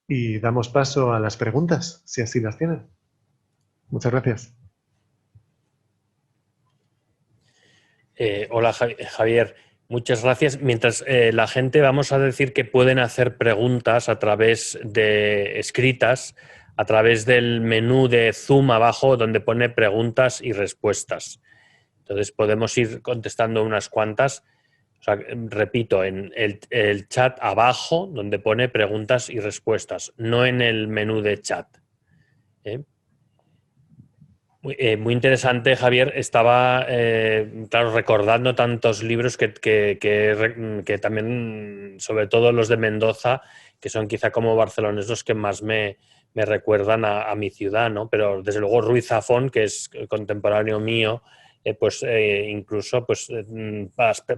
Y damos paso a las preguntas, si así las tienen. Muchas gracias. Hola Javier, muchas gracias. Mientras la gente, vamos a decir que pueden hacer preguntas a través de escritas, a través del menú de Zoom abajo donde pone preguntas y respuestas. Entonces podemos ir contestando unas cuantas. O sea, repito, en el chat abajo donde pone preguntas y respuestas, no en el menú de chat. Muy interesante, Javier. Estaba, claro, recordando tantos libros que también, sobre todo los de Mendoza, que son quizá como barceloneses los que más me recuerdan a mi ciudad, ¿no? Pero desde luego Ruiz Zafón, que es contemporáneo mío, incluso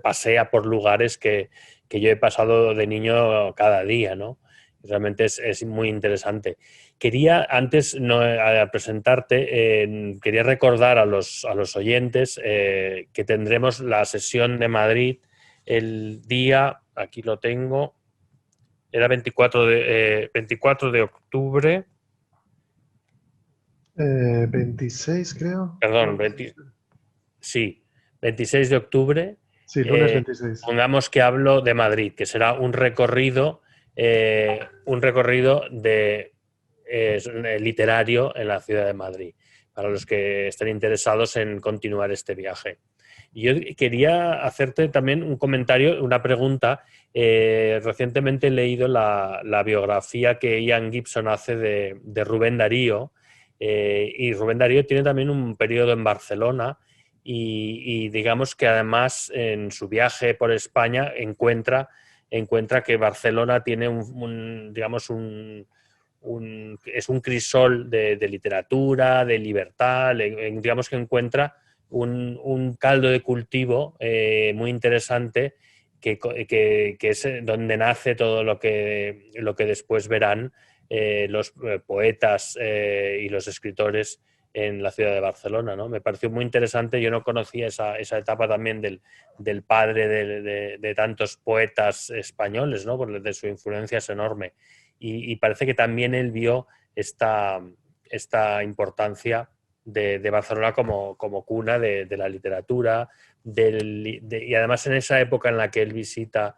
pasea por lugares que yo he pasado de niño cada día, ¿no? Realmente es muy interesante. Quería, antes de presentarte, quería recordar a los oyentes que tendremos la sesión de Madrid el día, aquí lo tengo, era 24 de octubre. 26, creo. Perdón, sí, 26 de octubre. Sí, lunes 26. Pongamos que hablo de Madrid, que será un recorrido literario en la ciudad de Madrid, para los que estén interesados en continuar este viaje. Y yo quería hacerte también un comentario, una pregunta. Recientemente he leído la biografía que Ian Gibson hace de Rubén Darío, y Rubén Darío tiene también un periodo en Barcelona y digamos que además en su viaje por España encuentra que Barcelona tiene es un crisol de literatura, de libertad, digamos que encuentra un caldo de cultivo muy interesante que es donde nace todo lo que después verán los poetas y los escritores en la ciudad de Barcelona, ¿no? Me pareció muy interesante, yo no conocía esa etapa también del padre de tantos poetas españoles, ¿no? Porque de su influencia es enorme. Y parece que también él vio esta importancia de Barcelona como cuna de la literatura, y además en esa época en la que él visita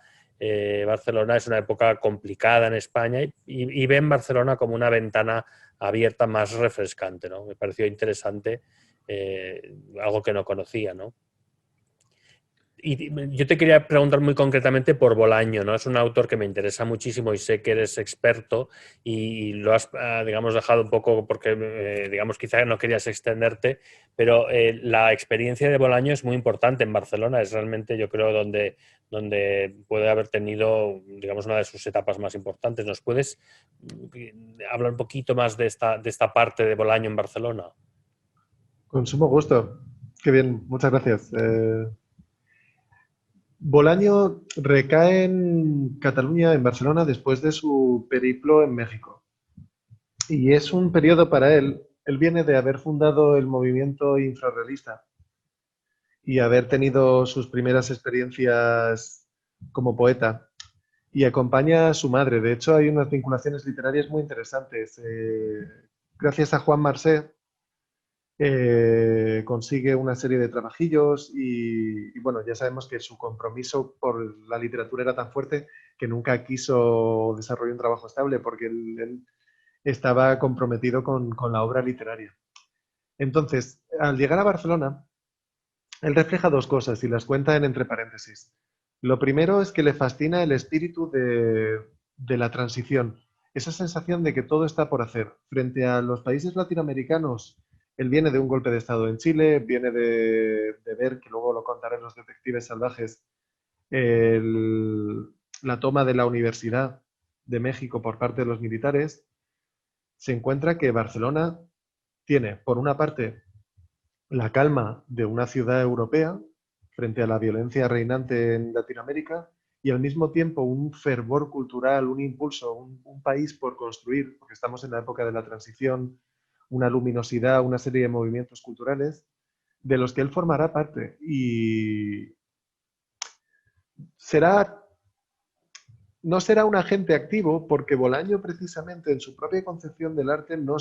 Barcelona es una época complicada en España y ve en Barcelona como una ventana abierta más refrescante, ¿no? Me pareció interesante, algo que no conocía, ¿no? Y yo te quería preguntar muy concretamente por Bolaño, ¿no? Es un autor que me interesa muchísimo y sé que eres experto y lo has, digamos, dejado un poco porque, digamos, quizá no querías extenderte, pero la experiencia de Bolaño es muy importante en Barcelona, es realmente, yo creo, donde puede haber tenido, digamos, una de sus etapas más importantes. ¿Nos puedes hablar un poquito más de esta parte de Bolaño en Barcelona? Con sumo gusto. Qué bien, muchas gracias. Bolaño recae en Cataluña, en Barcelona, después de su periplo en México. Y es un periodo para él. Él viene de haber fundado el movimiento infrarrealista y haber tenido sus primeras experiencias como poeta. Y acompaña a su madre. De hecho, hay unas vinculaciones literarias muy interesantes. Gracias a Juan Marsé, consigue una serie de trabajillos y, bueno, ya sabemos que su compromiso por la literatura era tan fuerte que nunca quiso desarrollar un trabajo estable porque él estaba comprometido con la obra literaria. Entonces, al llegar a Barcelona, Él refleja dos cosas y las cuenta en entre paréntesis. Lo primero es que le fascina el espíritu de la transición, esa sensación de que todo está por hacer. Frente a los países latinoamericanos, él viene de un golpe de Estado en Chile, viene de ver, que luego lo contarán los detectives salvajes, la toma de la Universidad de México por parte de los militares. Se encuentra que Barcelona tiene, por una parte, la calma de una ciudad europea frente a la violencia reinante en Latinoamérica y al mismo tiempo un fervor cultural, un impulso, un país por construir, porque estamos en la época de la transición, una luminosidad, una serie de movimientos culturales de los que él formará parte. Y no será un agente activo porque Bolaño precisamente en su propia concepción del arte no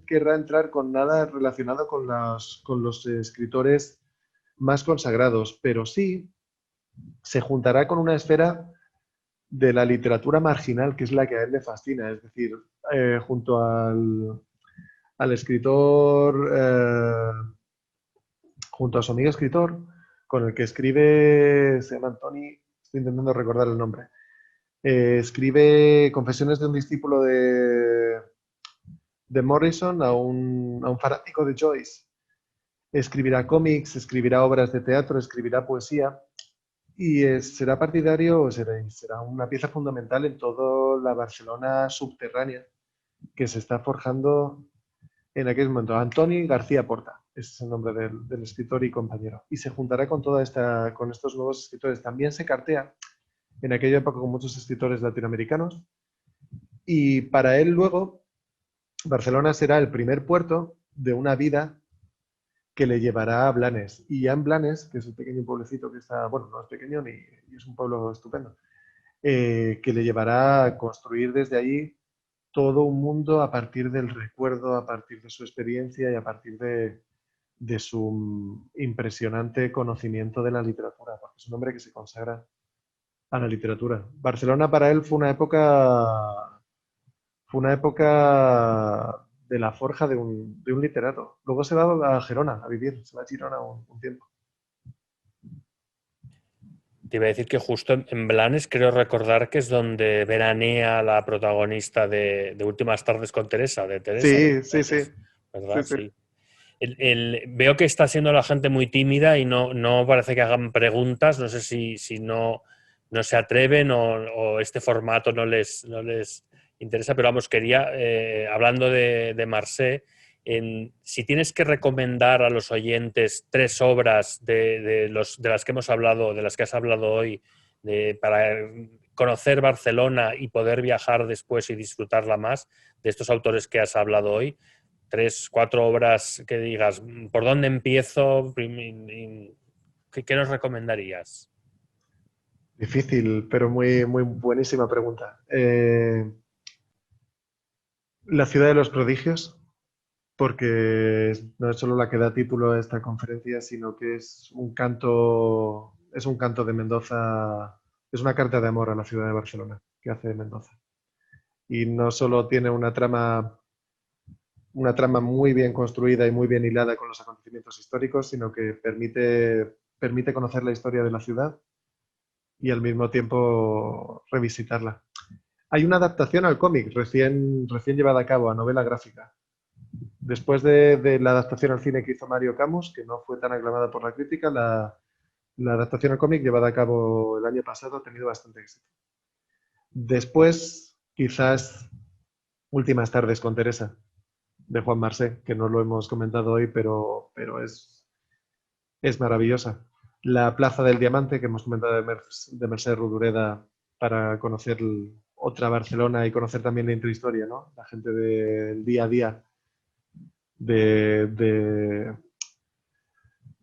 querrá entrar con nada relacionado con los escritores más consagrados, pero sí se juntará con una esfera de la literatura marginal que es la que a él le fascina, es decir, junto al escritor, junto a su amigo escritor, con el que escribe, se llama Antoni, estoy intentando recordar el nombre. Escribe Confesiones de un discípulo de Morrison a un fanático de Joyce. Escribirá cómics, escribirá obras de teatro, escribirá poesía y será partidario, será una pieza fundamental en toda la Barcelona subterránea que se está forjando en aquel momento. Antoni García Porta, ese es el nombre del escritor y compañero. Y se juntará con con estos nuevos escritores. También se cartea en aquella época con muchos escritores latinoamericanos. Y para él luego, Barcelona será el primer puerto de una vida que le llevará a Blanes. Y ya en Blanes, que es el pequeño pueblecito que está, bueno, no es pequeño ni es un pueblo estupendo, que le llevará a construir desde allí todo un mundo a partir del recuerdo, a partir de su experiencia y a partir de su impresionante conocimiento de la literatura, porque es un hombre que se consagra a la literatura. Barcelona para él fue una época de la forja de un literato. Luego se va a Gerona a vivir, se va a Girona un tiempo. Te iba a decir que justo en Blanes creo recordar que es donde veranea la protagonista de Últimas tardes con Teresa, de Teresa. Sí, sí, sí. ¿Verdad? Sí, sí. Sí. Veo que está siendo la gente muy tímida y no parece que hagan preguntas. No sé si no se atreven o este formato no les interesa, pero vamos, quería, hablando de Marcé, si tienes que recomendar a los oyentes 3 obras de las que hemos hablado, de las que has hablado hoy, para conocer Barcelona y poder viajar después y disfrutarla más, de estos autores que has hablado hoy, 3, 4 obras que digas, ¿por dónde empiezo? ¿Qué nos recomendarías? Difícil, pero muy, muy buenísima pregunta. La ciudad de los prodigios, porque no es solo la que da título a esta conferencia, sino que es un canto de Mendoza, es una carta de amor a la ciudad de Barcelona que hace Mendoza. Y no solo tiene una trama muy bien construida y muy bien hilada con los acontecimientos históricos, sino que permite conocer la historia de la ciudad y al mismo tiempo revisitarla. Hay una adaptación al cómic recién llevada a cabo, a novela gráfica. Después de la adaptación al cine que hizo Mario Camus, que no fue tan aclamada por la crítica, la adaptación al cómic llevada a cabo el año pasado ha tenido bastante éxito. Después, quizás, Últimas tardes con Teresa, de Juan Marsé, que no lo hemos comentado hoy, pero es maravillosa. La Plaza del Diamante, que hemos comentado de Mercè Rodoreda, para conocer otra Barcelona y conocer también la intrahistoria, ¿no? La gente del día a día, de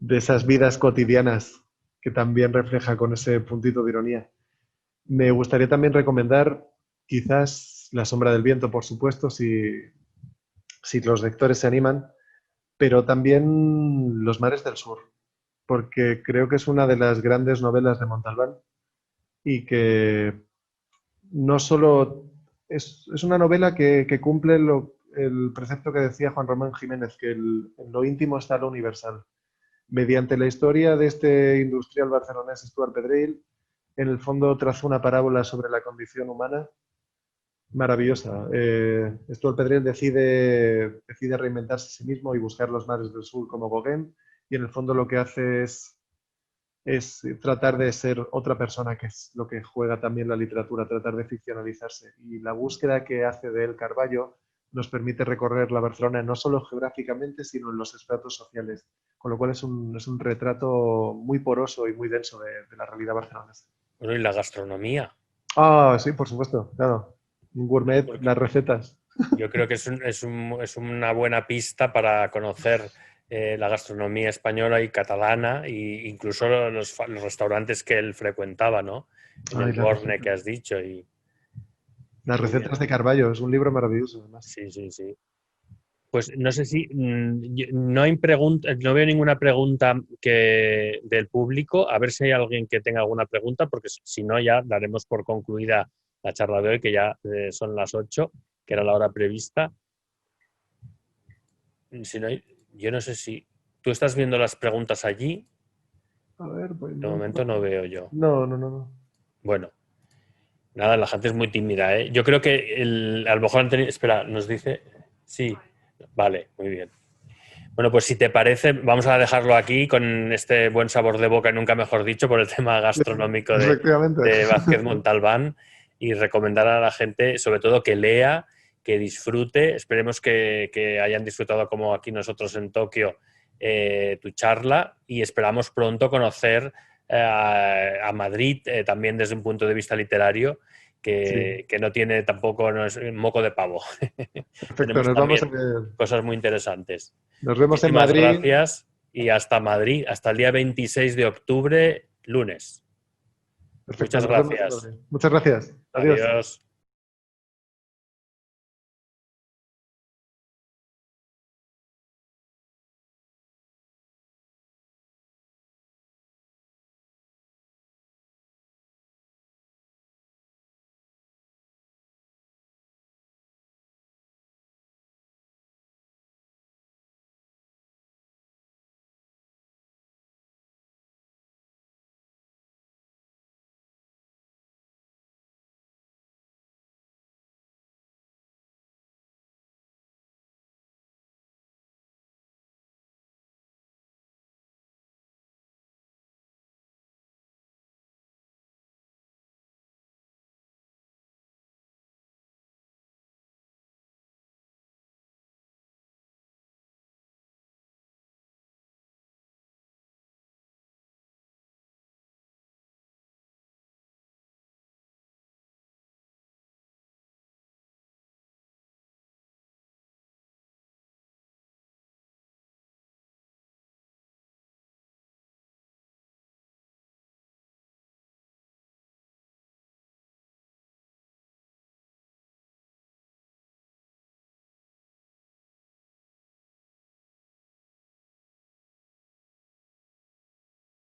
esas vidas cotidianas que también refleja con ese puntito de ironía. Me gustaría también recomendar quizás La sombra del viento, por supuesto, si los lectores se animan, pero también Los mares del sur, porque creo que es una de las grandes novelas de Montalbán y que no solo es una novela que cumple el precepto que decía Juan Román Jiménez, que en lo íntimo está lo universal. Mediante la historia de este industrial barcelonés Stuart Pedrell, en el fondo trazó una parábola sobre la condición humana maravillosa. Stuart Pedrell decide reinventarse a sí mismo y buscar los mares del sur como Gauguin, y en el fondo lo que hace es tratar de ser otra persona, que es lo que juega también la literatura, tratar de ficcionalizarse. Y la búsqueda que hace de él Carballo nos permite recorrer la Barcelona no solo geográficamente, sino en los estratos sociales. Con lo cual es un retrato muy poroso y muy denso de la realidad barcelonesa. Bueno, y la gastronomía. Ah, sí, por supuesto, claro. Un gourmet, Porque las recetas. yo creo que es una buena pista para conocer la gastronomía española y catalana, e incluso los restaurantes que él frecuentaba, ¿no? En Ay, el Borne que has dicho. Y las muy recetas bien. de Carballo, es un libro maravilloso, además. Sí, sí, sí. Pues no sé si no hay no veo ninguna pregunta del público. A ver si hay alguien que tenga alguna pregunta, porque si no ya daremos por concluida la charla de hoy, que ya son las 8, que era la hora prevista. Si no yo no sé si tú estás viendo las preguntas allí. A ver, pues De momento no veo yo. No. Bueno, nada, la gente es muy tímida, ¿eh? Yo creo que a lo mejor espera, nos dice. Sí, vale, muy bien. Bueno, pues si te parece, vamos a dejarlo aquí con este buen sabor de boca, nunca mejor dicho, por el tema gastronómico de Vázquez Montalbán, y recomendar a la gente, sobre todo, que lea, que disfrute. Esperemos que hayan disfrutado como aquí nosotros en Tokio tu charla, y esperamos pronto conocer a Madrid también desde un punto de vista literario, que no tiene tampoco, no es moco de pavo. Perfecto, Tenemos nos también vamos a ver. cosas muy interesantes. Nos vemos en Muchísimas Madrid. gracias y hasta Madrid, hasta el día 26 de octubre, lunes. Perfecto, Muchas nos vemos en gracias. Madrid. Muchas gracias. Adiós. Adiós.